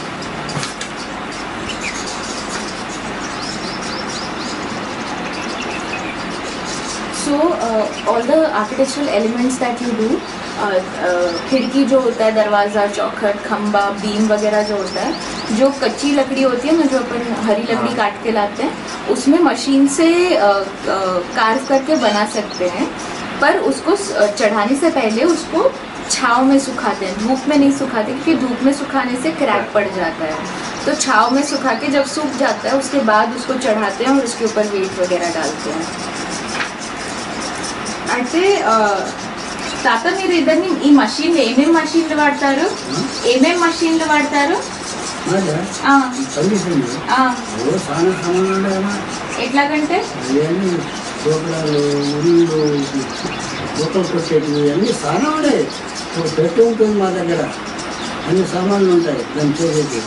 So all the architectural elements that you do, खिड़की जो होता है, दरवाज़ा, चौखट, खंबा, बीम वगैरह जो होता है, जो कच्ची लकड़ी होती है ना, जो अपन हरी लकड़ी काट के लाते हैं, उसमें मशीन से कार्व करके बना सकते हैं, पर उसको चढ़ाने से पहले उसको छाँव में सुखाते हैं, धूप में नहीं सुखाते, क्योंकि धूप में सुखाने से क्रैक पड़ जाता है. तो छाँव में सुखा के जब सूख जाता है उसके बाद उसको चढ़ाते हैं और उसके ऊपर वेट वगैरह डालते हैं. అయితే తాత మీరు ఇద్దరిని ఈ మషీన్లు ఏమేమి మషీన్లు వాడతారు? ఎట్లాగంటే అన్ని చాలా ఉన్నాయి, పెట్టి ఉంటుంది మా దగ్గర, అన్ని సామాన్లు ఉంటాయి దాన్ని చేసేది.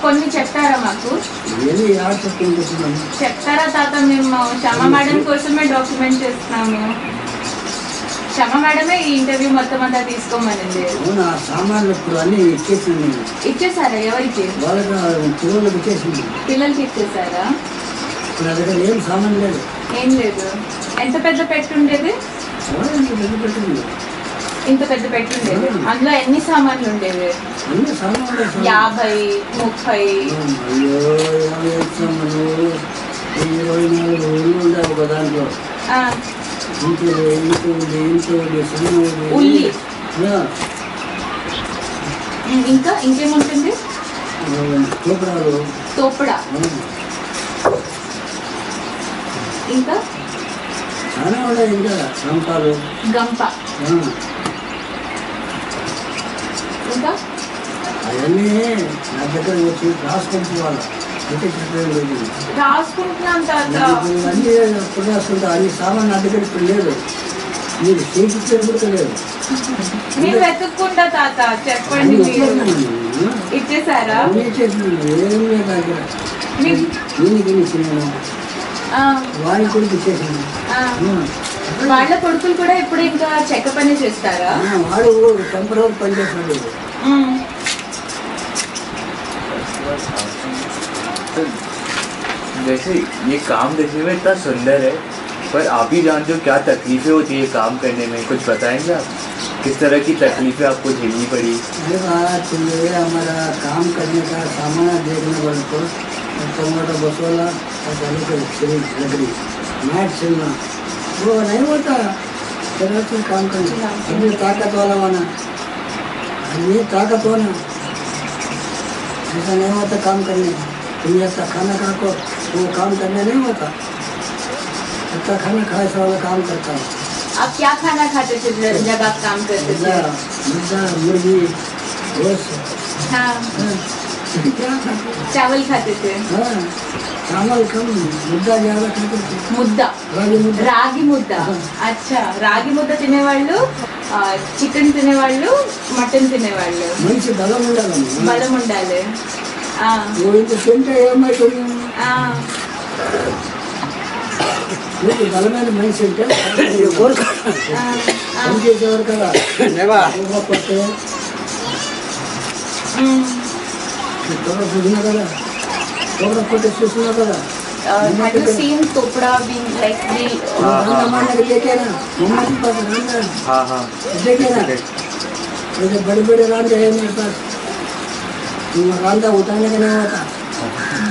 కొన్ని చెప్తారా మాకు? చెప్తారా తాత? మేము క్షమ మేడం కోసమే డాక్యుమెంట్ చేస్తున్నాము. క్షమ మేడమే ఈ ఇంటర్వ్యూ మొత్తం అంతా తీసుకోమనింది. సామాన్లు ఇప్పుడు అన్ని ఇచ్చేసారా? ఎవరికి? పిల్లలకి ఇచ్చేసింది. పిల్లలకి ఇచ్చేసారా? ఏం సామాన్ లేదు. ఏం లేదు. ఎంత పెద్ద పెట్టి ఉండేది? ఇంత పెద్ద పెట్టి ఉండేది. అందులో ఎన్ని సామాన్లు ఉండేవి? 50, 30. 24 ఒక దాంట్లో. ఉల్లి ఇంకా ఇంకేముంటుంది? తోపడా ఇంకా గంప ఇంకా అవన్నీ నా దగ్గర వచ్చి రాసుకుంటున్నాను. అన్ని సామాన్ నా దగ్గర ఇప్పుడు లేదు, మీరు చేయించలేదు. నేను వెతుక్కుంటా తాత, చెప్పండి. ఇచ్చేసారా? ఏం లేదు దగ్గర. వాడి కొడుకు ఇచ్చేసాను. వాళ్ళ కొడుకులు కూడా ఇప్పుడు ఇంకా చెక్క పని చేస్తారా? వాడు టెంపరీ పని చేస్తాడు. जैसे ये काम देखने में इतना सुंदर है, पर आप ही जानते हो क्या तकलीफें होती है काम करने में, कुछ बताएंगे आप? किस तरह की तकलीफें आपको झेलनी पड़ी? हमारा काम करने का सामान देखने वाले को टमाटो बसोला लकड़ी मैट छिलना वो नहीं होता, तरह से काम करना. ये ताकत वाला होना, ये ताकत होना, ऐसा नहीं होता काम करने. तुम ऐसा खाना खा को वो काम करने नहीं होता. अच्छा खाना खाए से वाला काम करता है. आप क्या खाना खाते थे जब आप काम करते थे? मुर्गी, गोश्त. हाँ. क्या खाते? चावल खाते थे. हाँ, चावल कम, मुद्दा ज़्यादा खाते थे. ముద్ద, రాగి ముద్ద. అచ్చా, రాగి ముద్ద తినేవాళ్ళు, చికెన్ తినేవాళ్ళు, మటన్ తినేవాళ్ళు. మంచి బలం ఉండాలి. బలం ఉండాలి. ఇంత తింటే ఏమవుతుంది? మీకు బలమైన మనిషి అంటే పని చేసేవారు కదా, కొట్టే తొడ చూసినా కదా, తొడ కొట్టే చూసినా కదా, have you seen topda being like we रांधा मारने के देखे ना, मम्मा के पास रांधा हाँ हाँ देखे ना, जैसे बड़े बड़े रांधे हैं मेरे पास, रांधा उठाने का नहीं होता,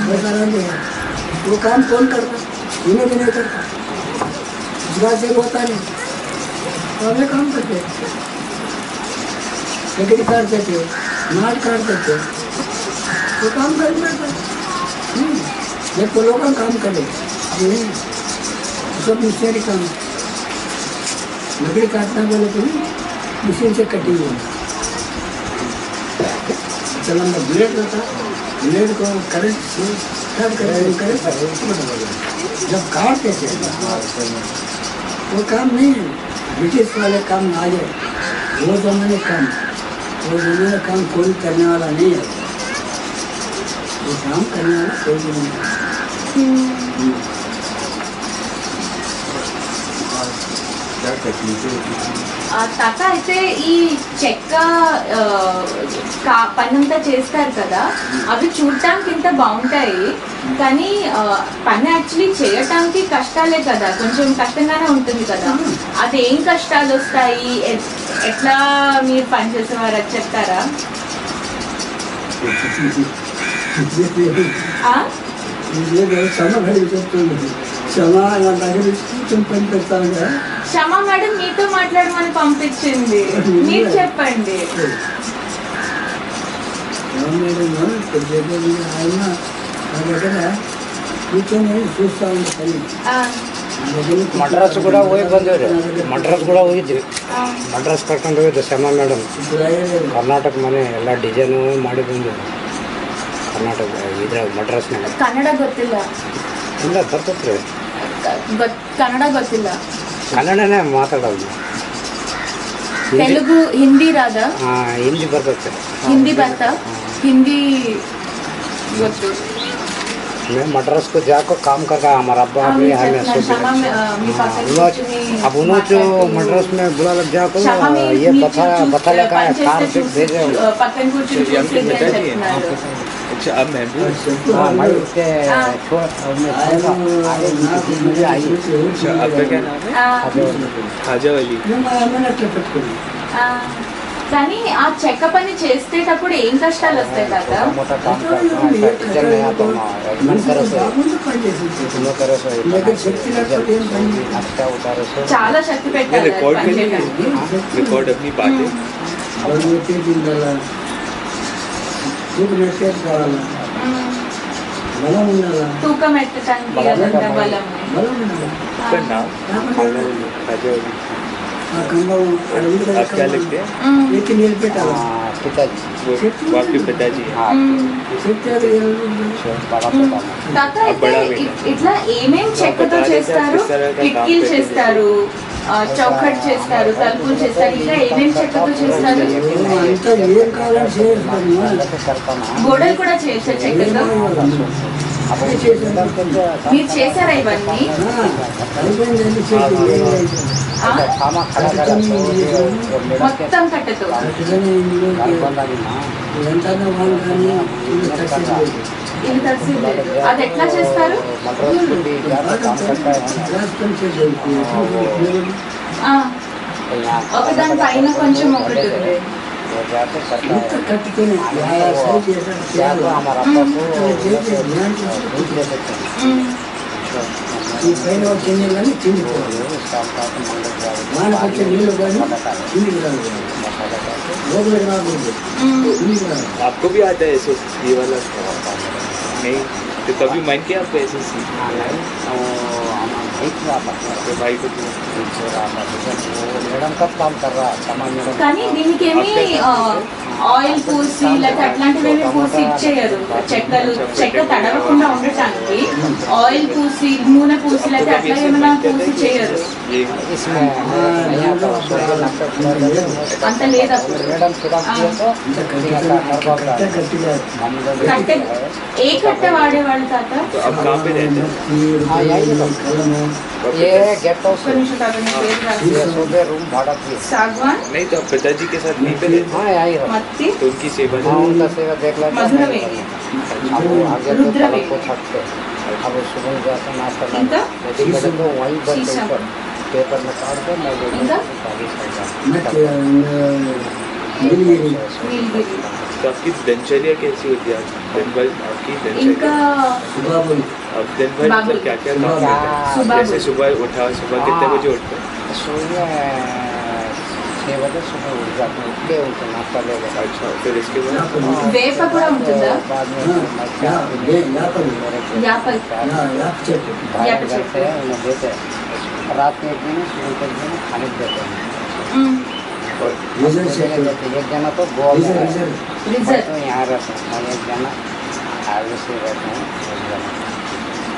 वैसा रांधे हैं, वो काम कौन करता, इन्हें भी नहीं करता, जुगाड़ से होता नहीं, तो हमें काम करते, लकड़ी काटते थे, नाट काटते थे, वो काम करना था, जब तो लोग काम करे, नहीं, सब मिस्त्री काम, लकड़ी काटना बोले तो मशीन से कटी हुई, चला मैं ब्लेड होता, ब्लेड को करंट से कट करके जब काटते थे, वो काम नहीं है, ब्रिटिश वाले काम आ जाए, वो जमाने काम कोई करने वाला नहीं है, वो काम करने वाला कोई भी नहीं है। क्या तकलीफें होती थी? తాత అయితే ఈ చెక్క పనంతా చేస్తారు కదా, అవి చూడటానికి ఇంత బాగుంటాయి కానీ పని యాక్చువల్లీ చేయటానికి కష్టాలే కదా, కొంచెం కష్టంగానే ఉంటుంది కదా, అది ఏం కష్టాలు వస్తాయి, ఎట్లా మీరు పని చేసేవారు అది చెప్తారా? క్షమా మేడం మీతో మాట్లాడమని పంపించింది, మీరు చెప్పండి. ಮಡ್ರಾಸ್ ಕೂಡ ಹೋಗಿ ಬಂದೇವ್ರಿ, ಮಡ್ರಾಸ್ ಕೂಡ ಹೋಗಿದ್ವಿ, ಮಡ್ರಾಸ್ ಕರ್ಕೊಂಡು ಹೋಗಿದ್ದೆ ಶ್ಯಾಮ ಮೇಡಮ್, ಕರ್ನಾಟಕ ಮನೆ ಎಲ್ಲ ಡಿಸೈನು ಮಾಡಿ ಬಂದೇವಿ ಕರ್ನಾಟಕ ಇದ್ರಾಗ ಮಡ್ರಾಸ್ನಾಗ. ಕನ್ನಡ ಗೊತ್ತಿಲ್ಲ? ಇಲ್ಲ ಬರ್ತತ್ರಿ, ಕನ್ನಡ ಗೊತ್ತಿಲ್ಲ, ಕನ್ನಡನೇ ಮಾತಾಡೋದು. ತೆಲುಗು ಹಿಂದಿ ರಾದ? ಹಿಂದಿ ಬರ್ತೈತೆ. ಹಿಂದಿ ಬರ್ತಾ? ಹಿಂದಿ ಗೊತ್ತು. मैं मद्रास को जाकर काम कर रहा, हमारा अब्बा भी हमें अब उन्होंने जो मद्रास में बुला लग जाकर ये बता लगा है कार से भेजे। अच्छा अब मैं भी मैं उसके अच्छा आपका क्या नाम है? खाजा वली. కానీ ఆ చెక్క పని చేసేటప్పుడు ఏం కష్టాలు వస్తాయి తాత? చాలా శక్తి పెట్టాలి रिकॉर्ड अपनी बातें తూకం ఎత్తటానికి అదంతా బలం. नाम खाजा वली. आप क्या लगते हैं? वो आपके पिताजी हैं. తాత అయితే ఇట్లా ఏమేం చెక్కతో చేస్తారు? కిటికీలు చేస్తారు, చౌకట్ చేస్తారు, తలుపులు చేస్తారు, ఇంకా ఏమేం చెక్కతో చేస్తారు? గోడలు కూడా చేస్తారు చెక్కతో? మీరు చేశారా ఇవన్నీ? మొత్తం కట్టతో? ఇది తడిసింది, అది ఎట్లా చేస్తారు? ఒక దాని పైన కొంచెం ఒకటి ఉంది. ఈ పైన వచ్చే నీళ్ళని తిండిపోవాలి, వానకు వచ్చే నీళ్ళు కానీ తిండికి రాదు, లోపలికి రాకూడదు, తిండికి రాదు. आपको भी आता है ऐसे ये वाला? नहीं तो कभी मन किया आपको ऐसे सीखना? तो भाई को मैडम कब काम कर रहा है? కానీ దీనికి ఏమి ఆయిల్ పూసి లేకపోతే అట్లాంటివి ఏమి పూసి ఇచ్చేయరు. చెక్క తడవకుండా ఉండటానికి ఆయిల్ పూసి, నూనె పూసి లేకపోతే అట్లా ఏమైనా పూసి చేయరు. అంత లేదా? కట్టె ఏ కట్టె వాడేవాళ్ళు తాత? सागवान? नहीं तो पिताजी के साथ नहीं पे मत्ती? तो उनकी सेवा उनका सेवा देख लेते मधुरवेणी, रुद्रवेणी. अब सुबह जाकर नाश्ता ఇంకా? नदी गले तो वहीं बंद शीशम। ऊपर पेपर में काट कर मैं ఇంకా? నీలగిరి నీలగిరి तो आपकी दिनचर्या कैसी होती है दिन भर आपकी ఇంకా दिनचर्या సుబాబుల్ अब दिन भर बाबू। मतलब क्या क्या काम सुबह- करते हैं सुबह जैसे सुबह उठा सुबह कितने हाँ। बजे उठते हैं सुबह 6 बजे सुबह उठ जाते उठ के उनको नाश्ता ले लेते अच्छा फिर इसके बाद వేప కూడా ఉంటుందా बाद में యాపల్ యాప్ చెట్టు बाहर घर से उन्हें देते हैं रात में एक दिन सुबह के एक दिन खाने को देते हैं और రిజర్ देते చెట్టు हैं। एक जना तो गोवा में రిజర్ है। రిజర్ రిజర్వ్ तो यहाँ रहते हैं और एक जना आगे से रहते हैं एक जना।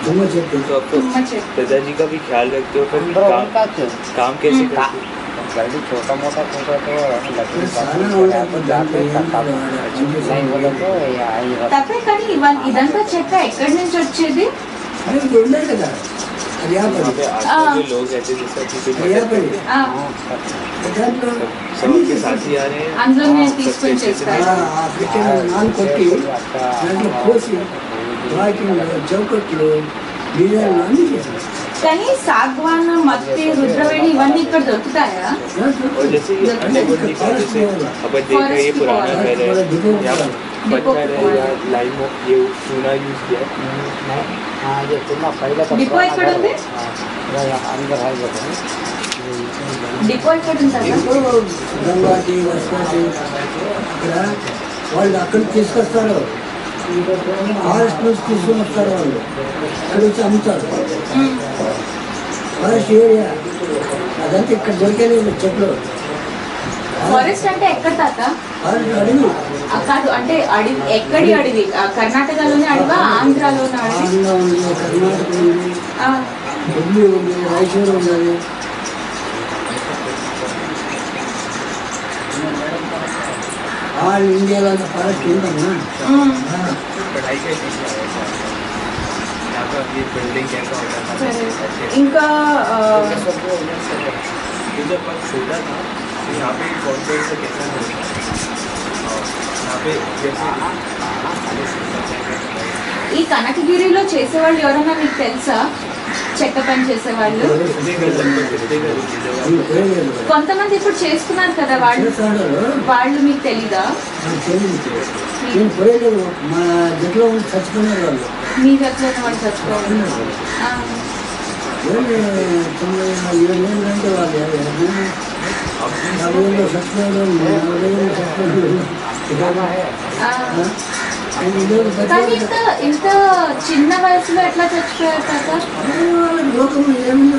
తుమ్మ చెట్టు तो आपको తుమ్మ చెట్టు पिताजी का भी ख्याल रखते हो फिर बड़ा काम उनका क्यों काम कैसे हम्म। करते हो गाड़ी छोटा मोटा छोटा तो लकड़ी చాలా का ఉండదు जाते करता नहीं बोले तो यहाँ ही रहते తప్పే కానీ ఇదంతా చెక్క ఎక్కడి నుంచి వచ్చేది ఇప్పుడు ఉన్నాయి కదా అది యాప్ वहाँ पे हाँ। आसपास जो लोग रहते हैं जैसे आपकी कोई అది యాప్ मदद ఆ, हाँ, सब। దాంట్లో सब आपके साथ ही आ रहे हैं అందులోనే हाँ, తీసుకొని सबके अच्छे से చేస్తారు ఆ పెట్టిన నాలుగు కొట్టి దాంట్లో పోసి వాకింగ్ చౌకట్లు డిజైన్ అన్నీ చేశారు కానీ సాగ్వాన్ మత్తి రుద్రవేణి ఇవన్నీ ఇక్కడ దొరుకుతాయా और जैसे ये अंडरग्राउंड का जैसे अपन देख रहे हैं ये पुराना घर है यहाँ पत्थर है या लाइम ये चूना यूज किया है नहीं, हाँ ये चूना पहले का डिपो पुराना एక్కడ घर ఉంది? है। हाँ, वो यहाँ अंदर है जो है। డిపో ఎక్కడ ఉంటుందా ఇప్పుడు గంగాటి వస్తాటి ఇక్కడ వాళ్ళు అక్కడికి తీసుకొస్తారు ఫారెస్ట్ నుంచి తీసుకొని వస్తారు వాళ్ళు ఇక్కడ వచ్చి అమ్ముతారు ఫారెస్ట్ ఏరియా అదంతా ఇక్కడ దొరికేది చెట్లు ఫారెస్ట్ అంటే ఎక్కడ తాత ఫారెస్ట్ అడవి ఆ, కాదు అంటే అడవి ఎక్కడి అడవి ఆ, కర్ణాటకలోనే అడవా ఆంధ్రాలోనే అడవి ఆంధ్ర ఉంది కర్ణాటక ఉంది ఆ, ఢిల్లీ ఉంది రాయచూరు ఉన్నది ఆల్ ఇండియాలో అంత ఫారెస్ట్ ఉందమ్మా ఉమ్, पढ़ाई कैसी थी यहाँ पर ये बिल्डिंग कैसा होता था సరే. ऐसे ఇంకా ఆ, ये जब मैं छोटा था तो यहाँ पे कौन कौन सा कैसा होता था यहाँ पे जैसे ఈ కనకగిరిలో చేసేవాళ్ళు ఎవరైనా మీకు తెలుసా చెక్క పని చేసేవాళ్ళు कितने घर लगभग कितने घर होती है ఇది తెలియదు కొంతమంది ఇప్పుడు చేస్తున్నారు కదా వాళ్ళు చేస్తాడు వాళ్ళు మీకు తెలీదా నాకు తెలియదు నేను పోయలేదు మా దగ్గర ఉండి చచ్చిపోయినారు వాళ్ళు మీ దగ్గర వాళ్ళు చచ్చిపోవాలి ఆ, ఏంటి 97 ఏళ్ళు అంటే వాళ్ళు 40 ఏళ్ళు చచ్చిపోయారు 40 ఏళ్ళు చచ్చిపోయారు ఆ. ఆయన ఇదేదో కానీ పెద్ద- ఇంత చిన్న వయసులో ఎట్లా చచ్చిపోయారు కదా వాళ్ళ లోకంలో ఏముంది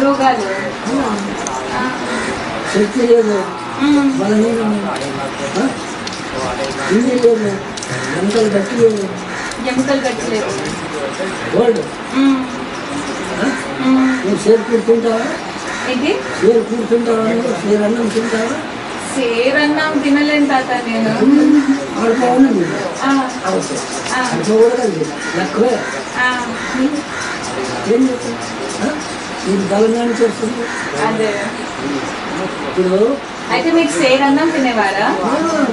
రోగాలు ఆ, శక్తి లేదు ఉమ్, బలహీనం హిందీ లేదు వెనకాల గట్టి లేదు ఎముకలు గట్టలేదు గోల్డ్ ఉమ్, ఉమ్. నువ్వు సేరు కూర్చుంటావా ఇది సేరు కూర్చుంటావా నువ్వు సేరు అన్నం తింటావా సేరన్నం తినలేను తాత నేను ఆడుకోవాలి మీరు ఆ, అవసరం ఆ, ఆడుకోకూడదు ఎక్కువే ఆ, ఏం చేస్తావు నీకు బలంగానే చేస్తుంది అదే ఇప్పుడు అయితే మీకు సేరన్నం తినేవారా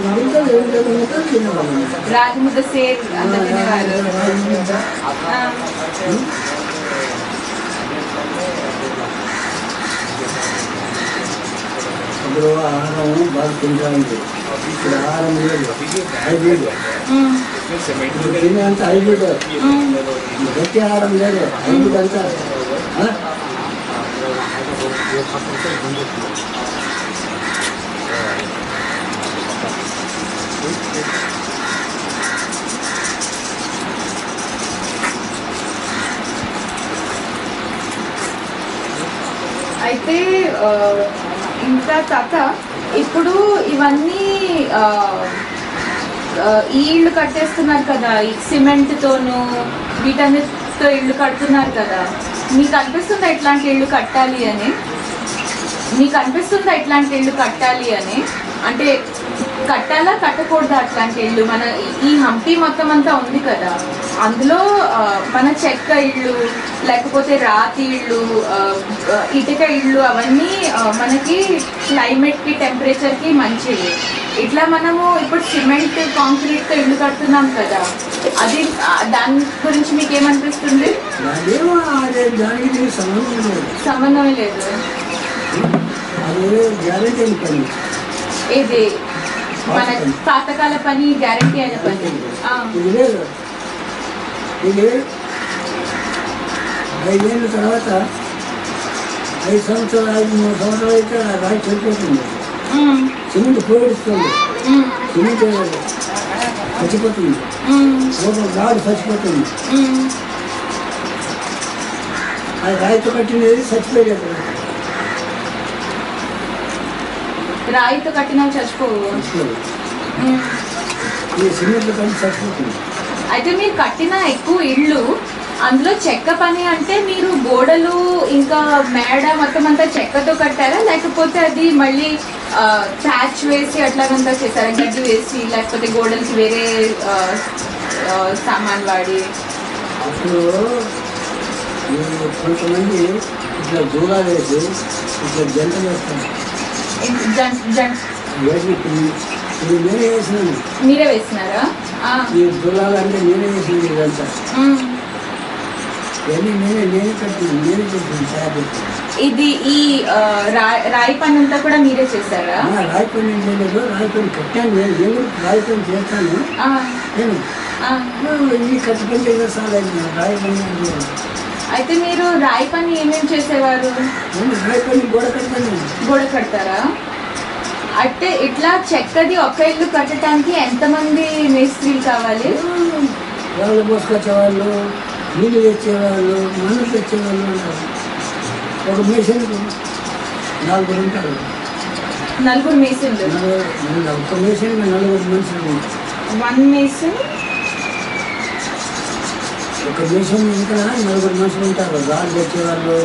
ముద్దలు ఏం లేదు ముద్దలు తినేవాళ్ళం రాగి ముద్ద సేర్ అంత తినేవారు ఆ, ఇప్పుడు ఆహారం బాగా తింటానికి ఇప్పుడు ఆహారం లేదు హైబ్రిడ్ ఉమ్, इसमें सीमेंट ఇప్పుడు वगैरह తినే అంత హైబ్రిడ్ ఉమ్. గట్టి ఆహారం లేదు హైబ్రిడ్ అంతా ఆ? అయితే ఆ, ఇంకా తాత ఇప్పుడు ఇవన్నీ ఈ ఇల్లు కట్టేస్తున్నారు కదా ఈ సిమెంట్తోను వీటన్నిటితో ఇల్లు కడుతున్నారు కదా మీకు అనిపిస్తుందా ఇట్లాంటి ఇల్లు కట్టాలి అని మీకు అనిపిస్తుందా ఇట్లాంటి ఇల్లు కట్టాలి అని అంటే కట్టాలా కట్టకూడదా అట్లాంటి ఇల్లు? మన ఈ హంపి మొత్తం అంతా ఉంది కదా, అందులో మన చెక్క ఇళ్ళు లేకపోతే రాతి ఇళ్ళు, ఇటుక ఇళ్ళు అవన్నీ మనకి క్లైమేట్కి టెంపరేచర్కి మంచివి. ఇట్లా మనము ఇప్పుడు సిమెంట్ కాంక్రీట్తో ఇల్లు కడుతున్నాం కదా, అది దాని గురించి మీకు ఏమనిపిస్తుంది? సంబంధమే లేదు. ఇది మన పాతకాల పని, గ్యారంటీ అయిన పని. ఇది 5 ఏళ్ళ తర్వాత 5 సంవత్సరాలు 5-3 సంవత్సరాలు అయితే రాయి చనిపోతుంది. సిమెంట్ పోయిస్తుంది, సిమెంట్ చచ్చిపోతుంది, ఒక గాడు చచ్చిపోతుంది. అది రాయితో కట్టినది చచ్చిపోయేది. రాయితో కట్టిన చచ్చిపోవు, సిమెంట్ కట్టి చచ్చిపోతుంది. అయితే మీరు కట్టిన ఎక్కువ ఇళ్ళు అందులో చెక్క పని అంటే మీరు గోడలు ఇంకా మేడ మొత్తం అంతా చెక్కతో కట్టారా, లేకపోతే అది మళ్ళీ ప్యాచ్ వేసి అట్లాగంతా చేశారా, గడ్డి వేసి, లేకపోతే గోడలకి వేరే సామాన్ వాడి? అప్పుడు కొంతమంది ఇట్లా దూరాలు వేసి ఇట్లా జంట వేస్తారు. నేనే వేసినాను. మీరే వేసినారా? ఈ దూరాలంటే నేనే వేసింది. ఇదంతా నేనే కట్టినాను, నేనే చేసాను, తయారు. ఇది ఈ రాయి పని అంతా కూడా మీరే చేశారా? రాయి పని ఏం చేయలేదు, రాయి పని కట్టాను. నేను రాయి పని చేస్తాను. నేను ఈ కట్టి పని చేసేస్తాను, రాయి పని. అయితే మీరు రాయి పని ఏమేమి చేసేవారు? రాయి పని గోడ కడతాను. గోడ కడతారా? అంటే ఇట్లా చెక్కది ఒక ఇల్లు కట్టడానికి ఎంతమంది మేస్త్రీలు కావాలి? వాళ్ళు మోసుకొచ్చేవాళ్ళు, నీళ్ళు తెచ్చేవాళ్ళు, మన్ను తెచ్చేవాళ్ళు ఉంటారు. ఒక మేషన్కు 4 ఉంటారు. 4 మేసన్లు? ఒక మేషన్ 4 మనుషులు. 1 మేసన్ ఒక మేషన్ ఇంకా 4 మనుషులు ఉంటారు. రాళ్ళు తెచ్చేవాళ్ళు,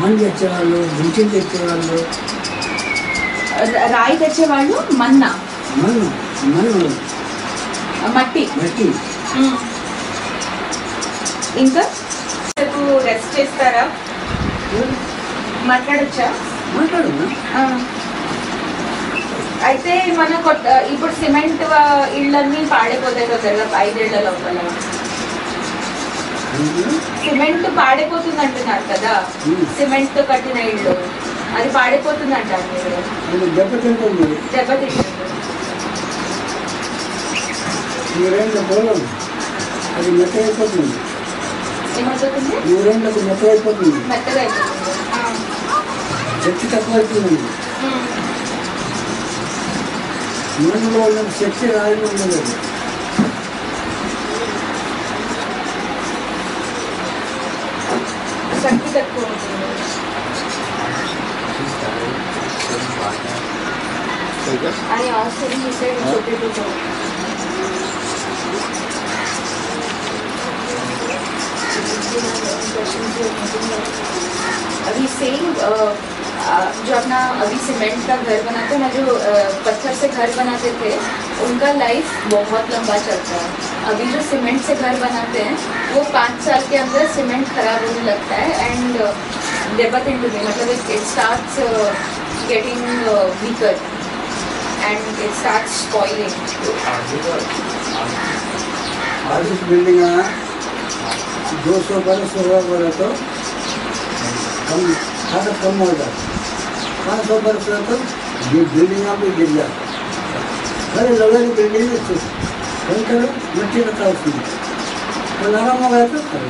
మన్ను తెచ్చేవాళ్ళు, గుంచెలు తెచ్చేవాళ్ళు. రాయి తెచ్చేవాళ్ళు, మన్ను మట్టి. ఇంకా రెస్ట్ చేస్తారా? మాట్లాడచ్చా? అయితే మన ఇప్పుడు సిమెంట్ ఇళ్ళన్నీ పాడైపోతాయి కదా 5 ఏళ్ల లోపల. సిమెంట్ పాడైపోతుంది అంటున్నారు కదా, సిమెంట్ తో కట్టిన ఇళ్ళు అది పాడైపోతుంది అంటారు మీరు? దెబ్బతింటుంది. అది మెత్త అయిపోతుంది. ఏమైపోతుంది? 3 ఏళ్ళకు మెత్త అయిపోతుంది. మెత్తగా అయిపోతుంది. శక్తి తక్కువ అవుతుంది. మనలో ఉన్న శక్తి రాయిలో ఉండలేదు. శక్తి తక్కువ ఉంటుంది. I asked him, he said it's okay to go. अभी सेम जो अपना अभी सीमेंट का घर बनाते हैं ना, जो पत्थर से घर बनाते थे, उनका लाइफ बहुत लंबा चलता है. अभी जो सीमेंट से घर बनाते हैं वो 5 साल के अंदर सीमेंट खराब होने लगता है एंड debattingly मतलब it starts getting weaker and it starts spoiling. आज इस बिल्डिंग 200 बरस हुआ बोले तो कम ताकत कम हो जाता. 500 बरस हुआ तो ये बिल्डिंग भी गिर जाता. अरे लगे बिल्डिंग कहीं करो मिट्टी रखा उसमें तो नरम हो गया तो करो.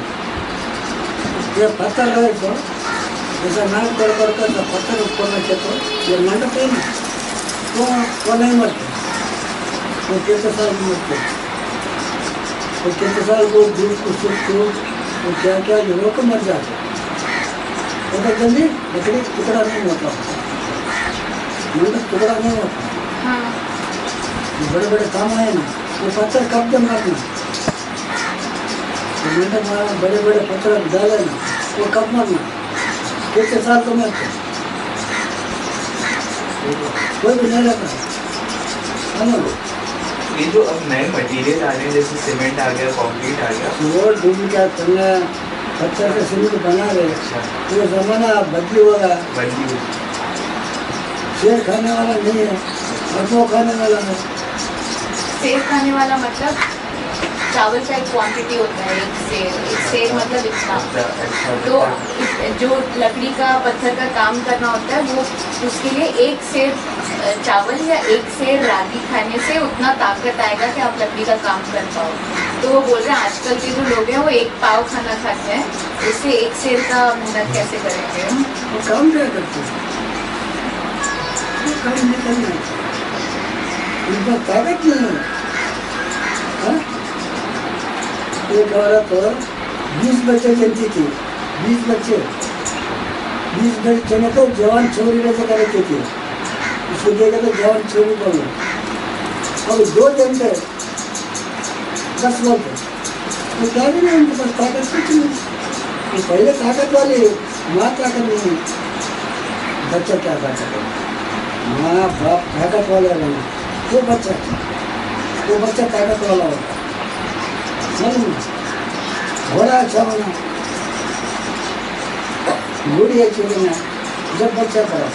ये पत्थर रहे तो जैसा नाक कर पत्थर ऊपर रखे तो ये मंडप है ना, वो नहीं मरते. वो कितने साल मरते, वो कितने साल को दूध को सूख को वो क्या क्या जगहों को मर जाते. वो तो जल्दी लकड़ी टुकड़ा नहीं होता, मंडप टुकड़ा नहीं होता. बड़े बड़े काम आए ना, वो पत्थर कब जम मारना, मंडप मारा बड़े बड़े पत्थर डाले ना, वो कब मारना, कितने साल को मरते कोई भी नहीं रहता. है ना। ये जो अब नए मटेरियल आ रहे हैं जैसे सीमेंट आ गया, कंक्रीट आ गया, वो डुप्लीकेट करना पत्थर का सीमेंट बना रहे। अच्छा वो जमाना बदली होगा, बल्कि शेर खाने वाला नहीं है, अफवाह खाने वाला है। सेब खाने वाला मतलब चावल का एक क्वांटिटी होता है, एक सेर मतलब इतना। तो जो लकड़ी का पत्थर का काम करना होता है वो उसके लिए एक सेर चावल या एक सेर रागी खाने से उतना ताकत आएगा कि आप लकड़ी का काम कर पाओ। तो वो बोल रहे हैं आजकल के जो लोग हैं वो एक पाव खाना खाते हैं, उससे एक सेर का मेहनत कैसे करेंगे। वो काम क्या करते हैं, वो काम नहीं करना, उनका ताकत नहीं है। हाँ? एक औरत 20 बच्चे जलती थी, 20 बच्चे ने तो जवान छोरी में से करती थी, उसको देखा तो जवान छोरी को अब 2 दिन थे 10 लोग तो क्या भी नहीं, उनके पास ताकत कुछ नहीं। तो पहले ताकत वाली माँ ताकत नहीं, बच्चा क्या ताकत है, माँ बाप ताकत वाले रहना, वो बच्चा ताकत वाला होता। घोड़ा अच्छा होना, घोड़ी अच्छी होना, जब बच्चा पड़ा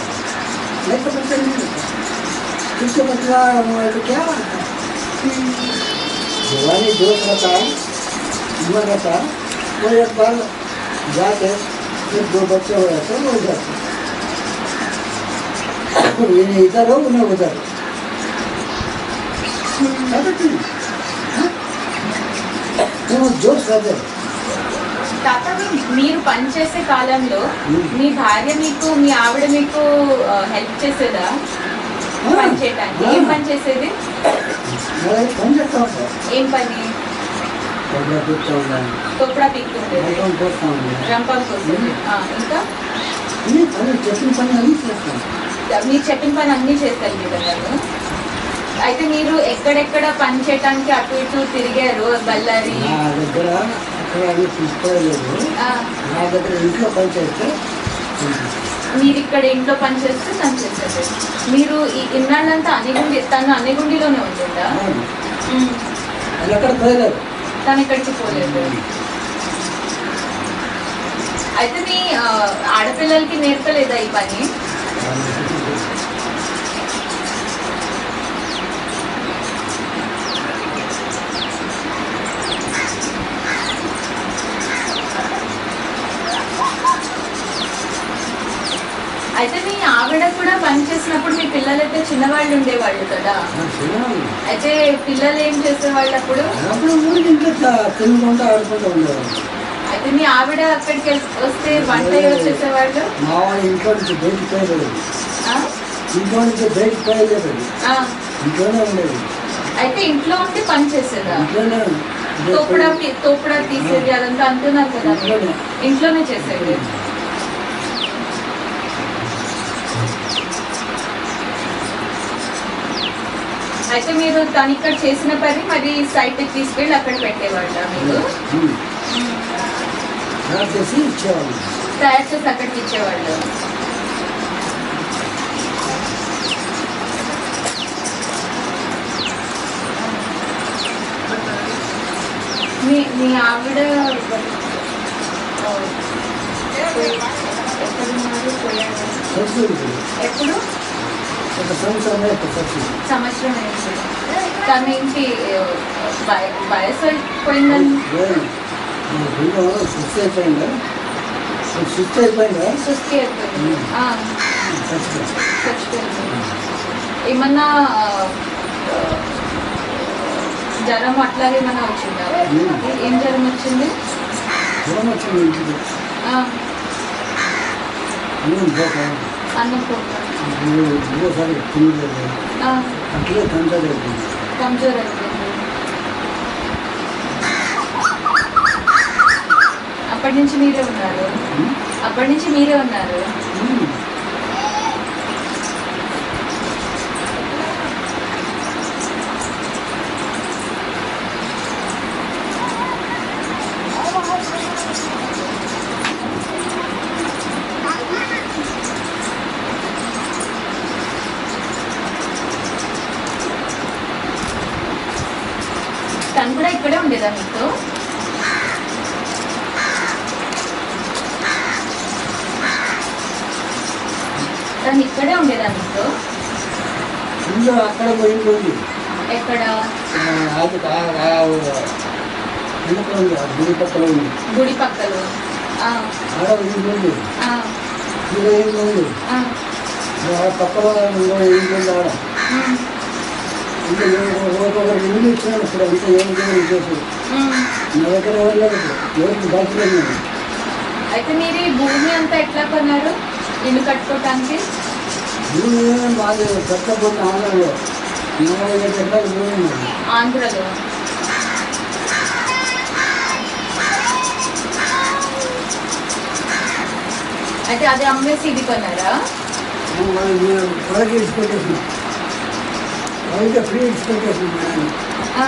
नहीं तो बच्चा नहीं होता। किसको बतला तो क्या होता, जवानी जोश रहता है, उम्र रहता है, वो एक बार जाके फिर 2 बच्चे हो जाते हैं, हो जाते हैं। ये इधर हो उन्हें उधर జోష్ అదే తాత మీరు పనిచేసే కాలంలో మీ భార్య మీకు మీ ఆవిడ మీకు హెల్ప్ చేసేదా పని చేయడానికి? ఏం పని చేసేది? పని చేస్తా ఉంటా. ఏం పని? తొప్పడా పీక్తుండేది, రంపం కోసేది. ఇంకా చెప్పిన పని అన్నీ చేస్తాను. మీరు చెప్పిన పని అన్నీ చేస్తారు మీ దగ్గర. అయితే మీరు ఎక్కడెక్కడ పని చేయడానికి అటు ఇటు తిరిగారు? బళ్ళారి నా దగ్గర అక్కడ తీసుకోలేదు, నా దగ్గర ఇంట్లో పని చేస్తే మీరు ఇక్కడ ఇంట్లో పని చేస్తే తను చేసేది. మీరు ఇన్నాళ్ళంతా తను అన్నిగుండిలోనే ఉంటుందా? అది ఎక్కడ పోయలేదు, తను ఎక్కడికి పోలేదు. అయితే మీ ఆడపిల్లలకి నేర్పలేదా ఈ పని? అయితే మీ ఆవిడ కూడా పని చేసినప్పుడు మీ పిల్లలైతే చిన్నవాళ్ళు ఉండేవాళ్ళు కదా, అయితే పిల్లలు ఏం చేసేవాళ్ళు అప్పుడు? అయితే మీ ఆవిడ అక్కడికి వస్తే వంట ఎవరు చేసేవాళ్ళు? ఇంట్లో నుంచి బయటికి పోయలేదు, ఇంట్లో నుంచి బయటికి పోయలేదు, ఇంట్లోనే ఉండేది. అయితే ఇంట్లో ఉంటే పని చేసేదా? ఇంట్లోనే తోపుడా తీసేది అదంతా అంటున్నారు కదా, ఇంట్లోనే చేసేది. అయితే మీరు తను ఇక్కడ చేసిన పని మరి సైట్కి తీసుకెళ్ళి అక్కడ పెట్టేవాళ్ళ? మీరు తయారు చేసి అక్కడికి ఇచ్చేవాళ్ళు. మీ ఆవిడ ఎక్కడున్నారు? పోయారు. ఎప్పుడు? సంవత్సరం అయింది. తను ఏంటి వయసు అయిపోయిందని? సుస్థి అయిపోయింది. ఏమన్నా జ్వరం అట్లాగే ఏమన్నా వచ్చిందా? ఏం జ్వరం వచ్చింది? అన్నం కమ్జోర్ అయిపోయింది. అప్పటి నుంచి మీరే ఉన్నారు. ఉండేదా మీతో? తను ఇక్కడే ఉండేదా మీతో? ఇల్లు అక్కడ పోయింది ఉంది. ఎక్కడ? అది వెనుకలో ఉంది, గుడి పక్కన ఉంది. గుడి పక్కలో. ఆడ ఇంట్లో ఉంది, ఆ, ఇంకో ఇంట్లో ఉంది, ఆ, పక్కన ఇంకో ఇంట్లో ఉంది. ఆడ ఉమ్, ఇంకా ఒకరు ఇల్లు ఇచ్చినాను ఇప్పుడు అంతా ఏం చేసి ఉమ్. నా దగ్గర ఎవరు లేదు, ఎవరికి బాకీ లేదు. అయితే మీరు ఈ భూమి అంతా ఎట్లా కొన్నారు ఇల్లు కట్టుకోవటానికి? భూమి బాగా పెద్ద భూమి ఆంధ్రలో 45 ఎకరాల భూమి ఉంది. ఆంధ్రలో? అయితే అది అమ్మేసి ఇది కొన్నారా? వాళ్ళకి ఇచ్చిపెట్టేసిన, వాళ్ళకి ఫ్రీ ఇచ్చిపెట్టేసిన. ఆ,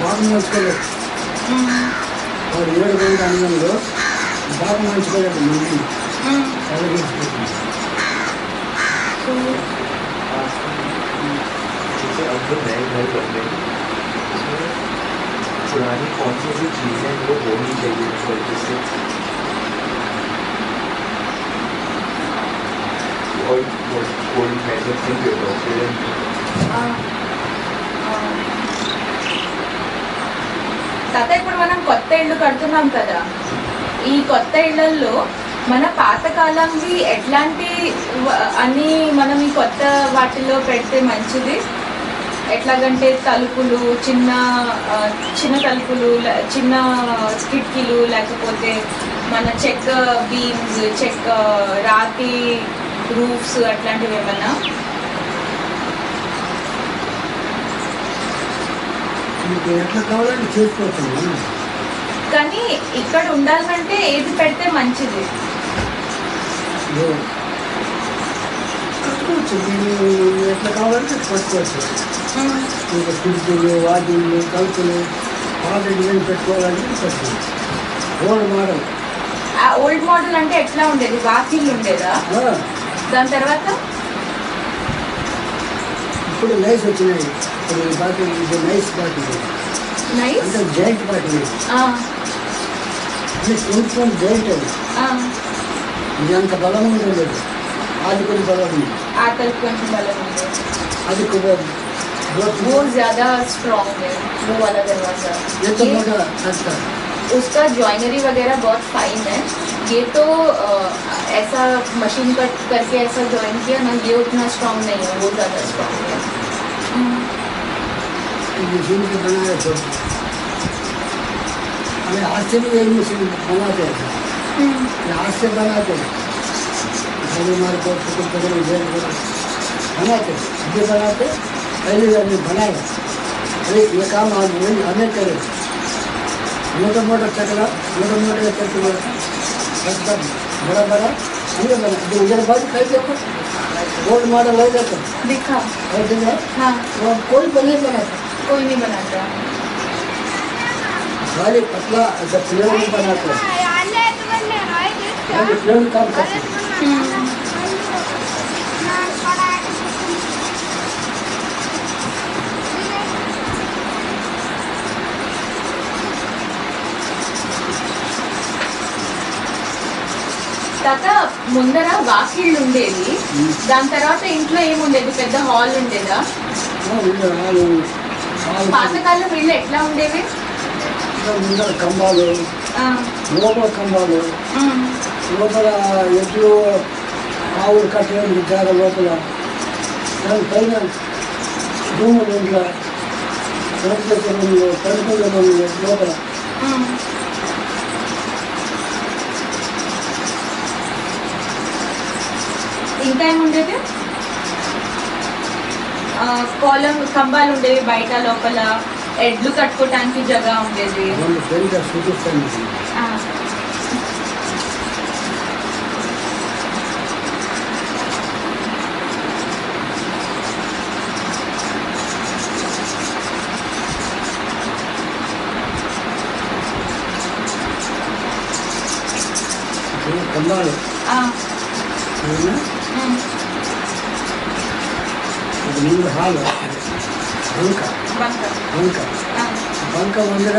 బాగా మంచుకోలేదు, ఉమ్, వాడు 7 గంటల అంగంలో బాగా మంచుకోలేదు. మంచి ఉమ్. వాళ్ళకి ఇచ్చిపెట్టిన. जैसे अब जो नए घर बन रहे हैं उसमें पुरानी कौन सी ऐसी चीज़ें हैं वो होनी चाहिए इस वजह से, और कोई मेजर थिंग తాత ఇప్పుడు మనం కొత్త ఇల్లు కడుతున్నాం కదా, ఈ కొత్త ఇళ్లలో మన పాతకాలంవి ఎట్లాంటి అని మనం ఈ కొత్త వాటిలో పెడితే మంచిది? ఎట్లాగంటే తలుపులు, చిన్న చిన్న తలుపులు, చిన్న కిటికీలు, లేకపోతే మన చెక్క బీమ్స్, చెక్క రాతి రూఫ్స్ అట్లాంటివి ఏమన్నా? మీకు ఎట్లా కావాలంటే చేసుకోవచ్చు. కానీ ఇక్కడ ఉండాలంటే ఏది పెడితే మంచిది? కట్టుకోవచ్చు, మీరు ఎట్లా కావాలంటే కట్టుకోవచ్చు. ఇంకా కిటికీలు, వాటిల్లు, తలుపులు పాత డిజైన్ పెట్టుకోవాలంటే కట్టుకోవచ్చు. Old model. ఆ ఓల్డ్ మోడల్ అంటే ఎట్లా ఉండేది? వాకిళ్ళు ఉండేదా? దాని తర్వాత ఇప్పుడు నైస్ వచ్చినాయి. ఇప్పుడు ఈ బాటిల్ ఇది నైస్ బాటిల్, నైస్ అంటే జాయింట్ బాటిల్. ఇది 20 జాయింట్. అది ఇది అంత బలం ఉండదు, అది కొంచెం బలం ఉంది. ఆ తలుపు కొంచెం బలం ఉంది, అది वो ज्यादा स्ट्रॉन्ग है वो वाला दरवाजा। ये मोटा अच्छा, उसका जॉइनरी वगैरह बहुत फाइन है। ये तो ऐसा मशीन कट करके ऐसा जॉइन किया ना, ये उतना स्ट्रॉन्ग नहीं है, वो ज़्यादा स्ट्रॉन्ग है। मशीन से बनाया तो हमें हाथ से भी यही मशीन बनाते हैं, हाथ से बनाते हैं। हमारे को बनाते ये बनाते पहले आदमी बनाए। अरे ये काम आज हमें करे, मोटा मोटा चकला, मोटा मोटा चक्र मतलब बड़ा बड़ा हमें बना जो उधर बाद खाई देखो गोल्ड मॉडल हो जाता दिखा। है। हाँ, तो कोई नहीं बनाता, कोई नहीं बनाता, खाली पतला ऐसा प्लेन नहीं बनाते, प्लेन काम करते। తాత ముందర వాకిళ్ళు ఉండేది, దాని తర్వాత ఇంట్లో ఏముండేది? పెద్ద హాల్ ఉండేదా? పాతకాలం ఇళ్ళు ఎట్లా ఉండేవి? ముందర కంబాలు, లోపల కంబాలు, లోపల ఎట్లు ఆవులు కట్టేది జాగ లోపల, దాని పైన రూములు ఇంట్లో రూములు, పడుకున్న రూములు లోపల. ఇంకా ఏముండేది? కోలం కంబాలు ఉండేవి బయట, లోపల ఎడ్లు కట్టుకోవటానికి జగ ఉండేది. కంబాలు ముందు హాల్ వంక, బంక. వంక బంక ముందర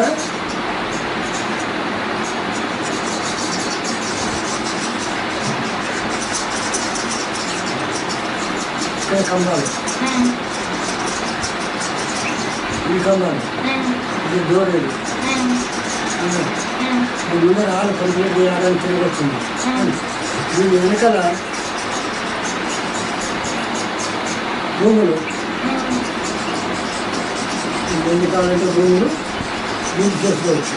ఇక్కడ కంబాలు, ఈ కంబాలు, ఇది డోర్, ఇది ముందర ఆలు కంప్లీట్ చేయాలని తిరిగి వచ్చింది. దీని వెనకాల భూములు, ఎన్ని కావాలంటే భూములు దీనికి చేసుకోవచ్చు.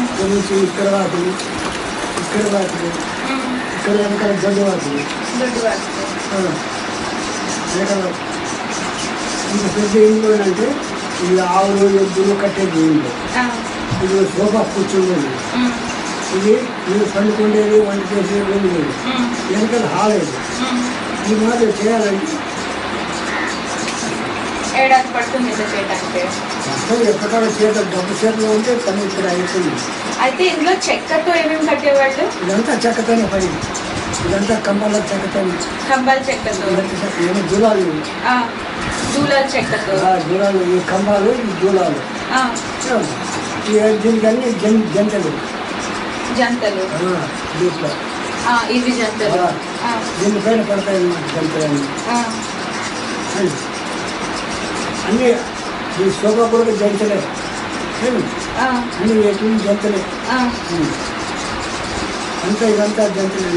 ఇక్కడ నుంచి ఇక్కడ వాటిని, ఇక్కడ వాటిని, ఇక్కడ వెనకాల దొడ్డు వాటిని, వెనకాల ఇంత పెద్ద ఇంట్లో అంటే ఇది ఆవులు ఎద్దులు కట్టేది ఇంట్లో. ఇది సోఫా కూర్చుండేది, ఇది మీరు పండుకుండేది, వంట చేసేది ఉండేది. వెనకాల హాల్ ఇది. ఈ మాదిరి చేయాలంటే ఏడాది పడుతుంది చేయడానికి. ఎప్పటికైనా చేత డబ్బు చేతిలో ఉంటే పని ఇక్కడ అయిపోయింది. అయితే ఇందులో చెక్కతో ఏమేమి కట్టేవాళ్ళు? ఇదంతా చెక్కతోనే పని, ఇదంతా కంబాల చెక్కతోనే. కంబాల చెక్కతో, దూలాలు, దూలాల చెక్కతో, దూలాలు, ఈ కంబాలు, ఈ దూలాలు, దీనికి అన్ని జంటలు, జంటలు దీంట్లో ఇవి జంటలు, దీనిపైన పడతాయి అన్నమాట జంటలు అన్ని. అన్నీ ఈ సోఫా కూడా జంటలే, అన్ని ఎటు జంటలే, అంతా ఇదంతా జంటలే.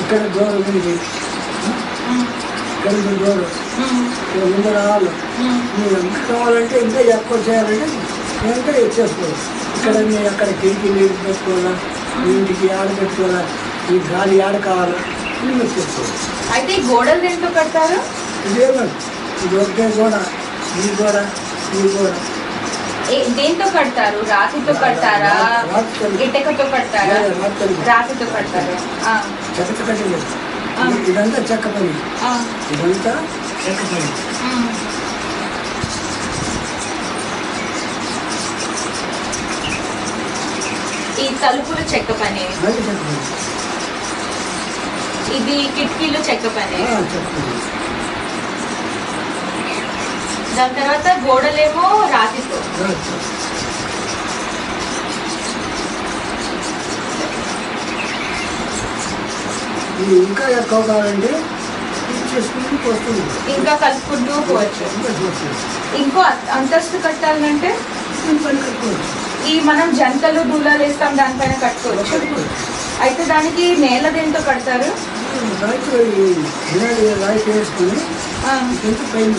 ఇక్కడ డోర్ ఉంది, ఇక్కడ డోర్, ఇక్కడ ముందర హాలు. మీరు ఎంత కావాలంటే ఇంకా ఎక్కువ చేయాలంటే ఇంకా చేసుకోవాలి. ఇక్కడ అక్కడ కిటికీ నీళ్ళు పెట్టుకోవాలా, ఇంటికి ఆడ పెట్టుకోవాలా, ఈ గాలి ఆడ కావాలా, మీరు చేసుకోవాలి. అయితే ఈ గోడలు దేంతో కడతారు? ఇదేమో ఇది ఒకటే గోడ, ఈ గోడ, ఈ గోడ. దేంతో కడతారు? రాతితో కడతారా, ఇటుకతో కడతారా? రాతితో కడతారు. చెక్క కట్టింది, ఇదంతా చెక్క పని, ఇదంతా చెక్క పని. ఈ తలుపులు చెక్క పని, ఇది కిటికీలు చెక్క పని. దాని తర్వాత గోడలేమో రాతితో. ఇంకా ఎక్కువ కావాలంటే చేసుకుంటూ వస్తుంది, ఇంకా కలుపుకుంటూ పోవచ్చు. ఇంకో అంతస్తు కట్టాలంటే పని కట్టుకోవచ్చు. ఈ మనం జంటలు దూలాలు వేస్తాం, దానిపైన కట్టుకోవచ్చు. అయితే దానికి నేల దేంతో కడతారు? గునాది రాయితో వేసుకొని పైన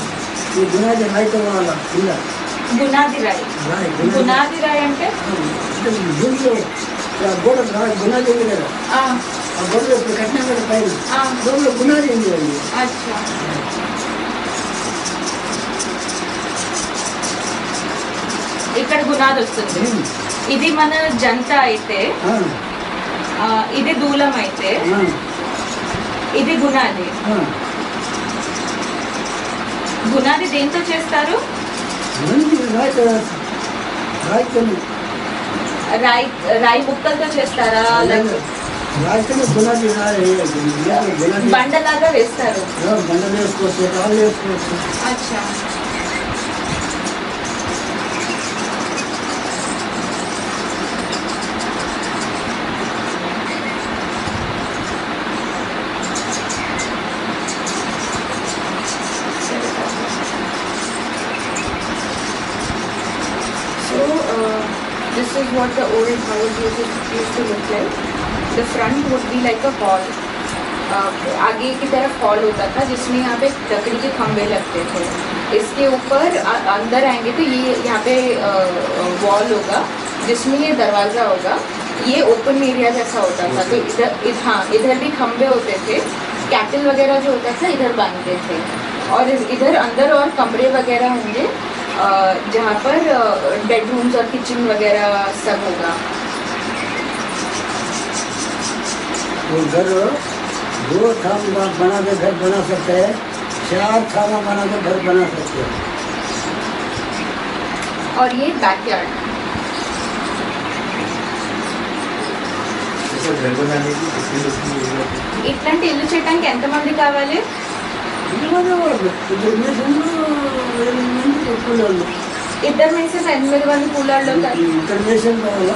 ఈ గునాది రాయితో వాళ్ళ కింద గునాది రాయి. గునాది రాయి అంటే భూమిలో గోడ గునాది ఉంది కదా, ఆ గోడలో ఇప్పుడు కట్టినా కదా పైన గోడలో గునాది ఉంది అండి. ఇక్కడ గునాది వస్తుంది. ఇది మన జంట అయితే, ఇది దూలం అయితే, ఇది గునాది. గునాది దేంతో చేస్తారు? రాయి ముక్కలతో చేస్తారా? బండలాగా వేస్తారు. బండలు వేసుకోవచ్చు, రాళ్ళు వేసుకోవచ్చు. అచ్చా. This is what the old house used to look like. The front would be like a hall. आगे की तरफ हॉल होता था जिसमें यहाँ पे लकड़ी के खंभे लगते थे. इसके ऊपर अंदर आएंगे तो ये यहाँ पे वॉल होगा जिसमें ये दरवाज़ा होगा. ये ओपन एरिया जैसा होता था. तो इधर भी खंभे होते थे. कैटल वगैरह जो होता था इधर बांधते थे. और इधर अंदर और कमरे वगैरह होंगे जहाँ पर बेडरूम्स और किचन वगैरह सब होगा. घर 2 खाना बना के घर बना सकते हैं, 4 खाना बना के घर बना सकते हैं. और ये बैकयार्ड. ఇట్లాంటి ఇల్లు చేయడానికి ఎంతమంది కావాలి? ఇద్దరు వేసేసి 8 మంది కూలర్లు అవుతారు. ఇక్కడ వేసాను కావాలా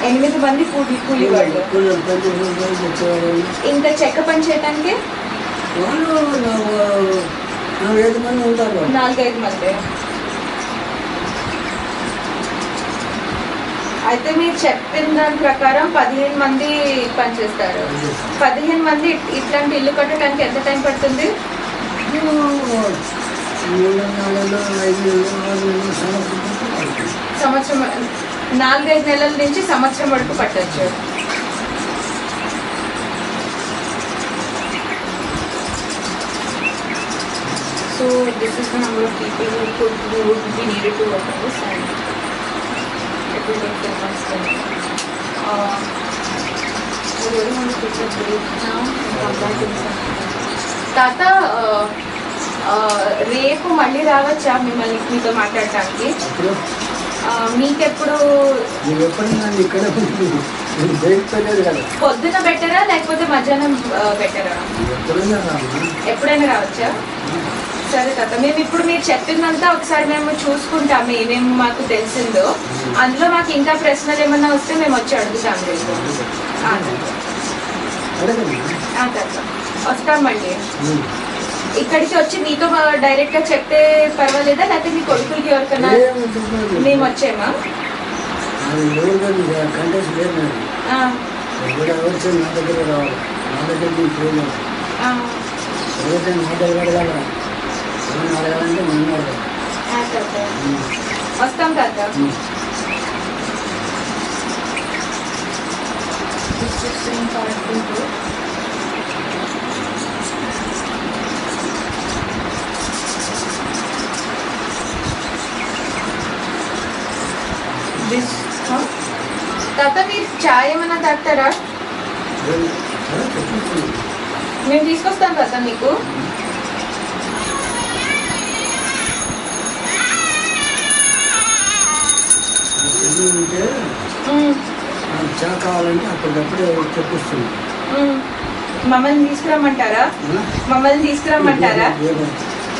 8 మంది కూలి వాళ్ళు. కూలర్ 10 రూపాయలు తెచ్చేవాళ్ళు. ఇంకా చెక్క పని చేయడానికి వాళ్ళు 4-5 మంది ఉంటారు. 4-5 మంది. అయితే మీరు చెప్పిన దాని ప్రకారం 15 మంది పనిచేస్తారు. 15 మంది ఇట్లాంటి ఇల్లు కట్టడానికి ఎంత టైం పడుతుంది? 3 నెలలు 5 నెలలు సంవత్సరం 4-5 నెలల నుంచి సంవత్సరం వరకు పట్టచ్చు. So this is the number of people who would be needed to work on this and it will take 10 months then. I really want to take a break now and come back in some. తాత రేపు మళ్ళీ రావచ్చా మిమ్మల్ని మీతో మాట్లాడటానికి? మీకెప్పుడు పొద్దున బెటరా లేకపోతే మధ్యాహ్నం బెటరా? ఎప్పుడైనా రావచ్చా? సరే తాత, మేము ఇప్పుడు మీరు చెప్పిందంతా ఒకసారి మేము చూసుకుంటాము. ఏమేమి మాకు తెలిసిందో అందులో మాకు ఇంకా ప్రశ్నలు ఏమన్నా వస్తే మేము వచ్చి అడుగుతాం. వస్తాం మళ్ళీ. ఇక్కడికి వచ్చి మీతో డైరెక్ట్గా చెప్తే పర్వాలేదా లేకపోతే మీ కొడుకులకి ఎవరికైనా మేము వచ్చామా? వస్తాం తాత. తాత మీరు చాయ్ ఏమన్నా తాగుతారా? మేము తీసుకొస్తాం తాత మీకు. చా కావాలంటే అప్పటికప్పుడే తెప్పిస్తుంది. మమ్మల్ని తీసుకురమ్మంటారా? మమ్మల్ని తీసుకురమ్మంటారా?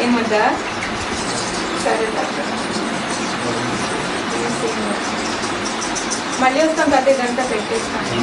ఏమంటా? సరే తాత, మళ్ళీ వస్తాం తాత. ఇదంతా పెట్టేస్తాను.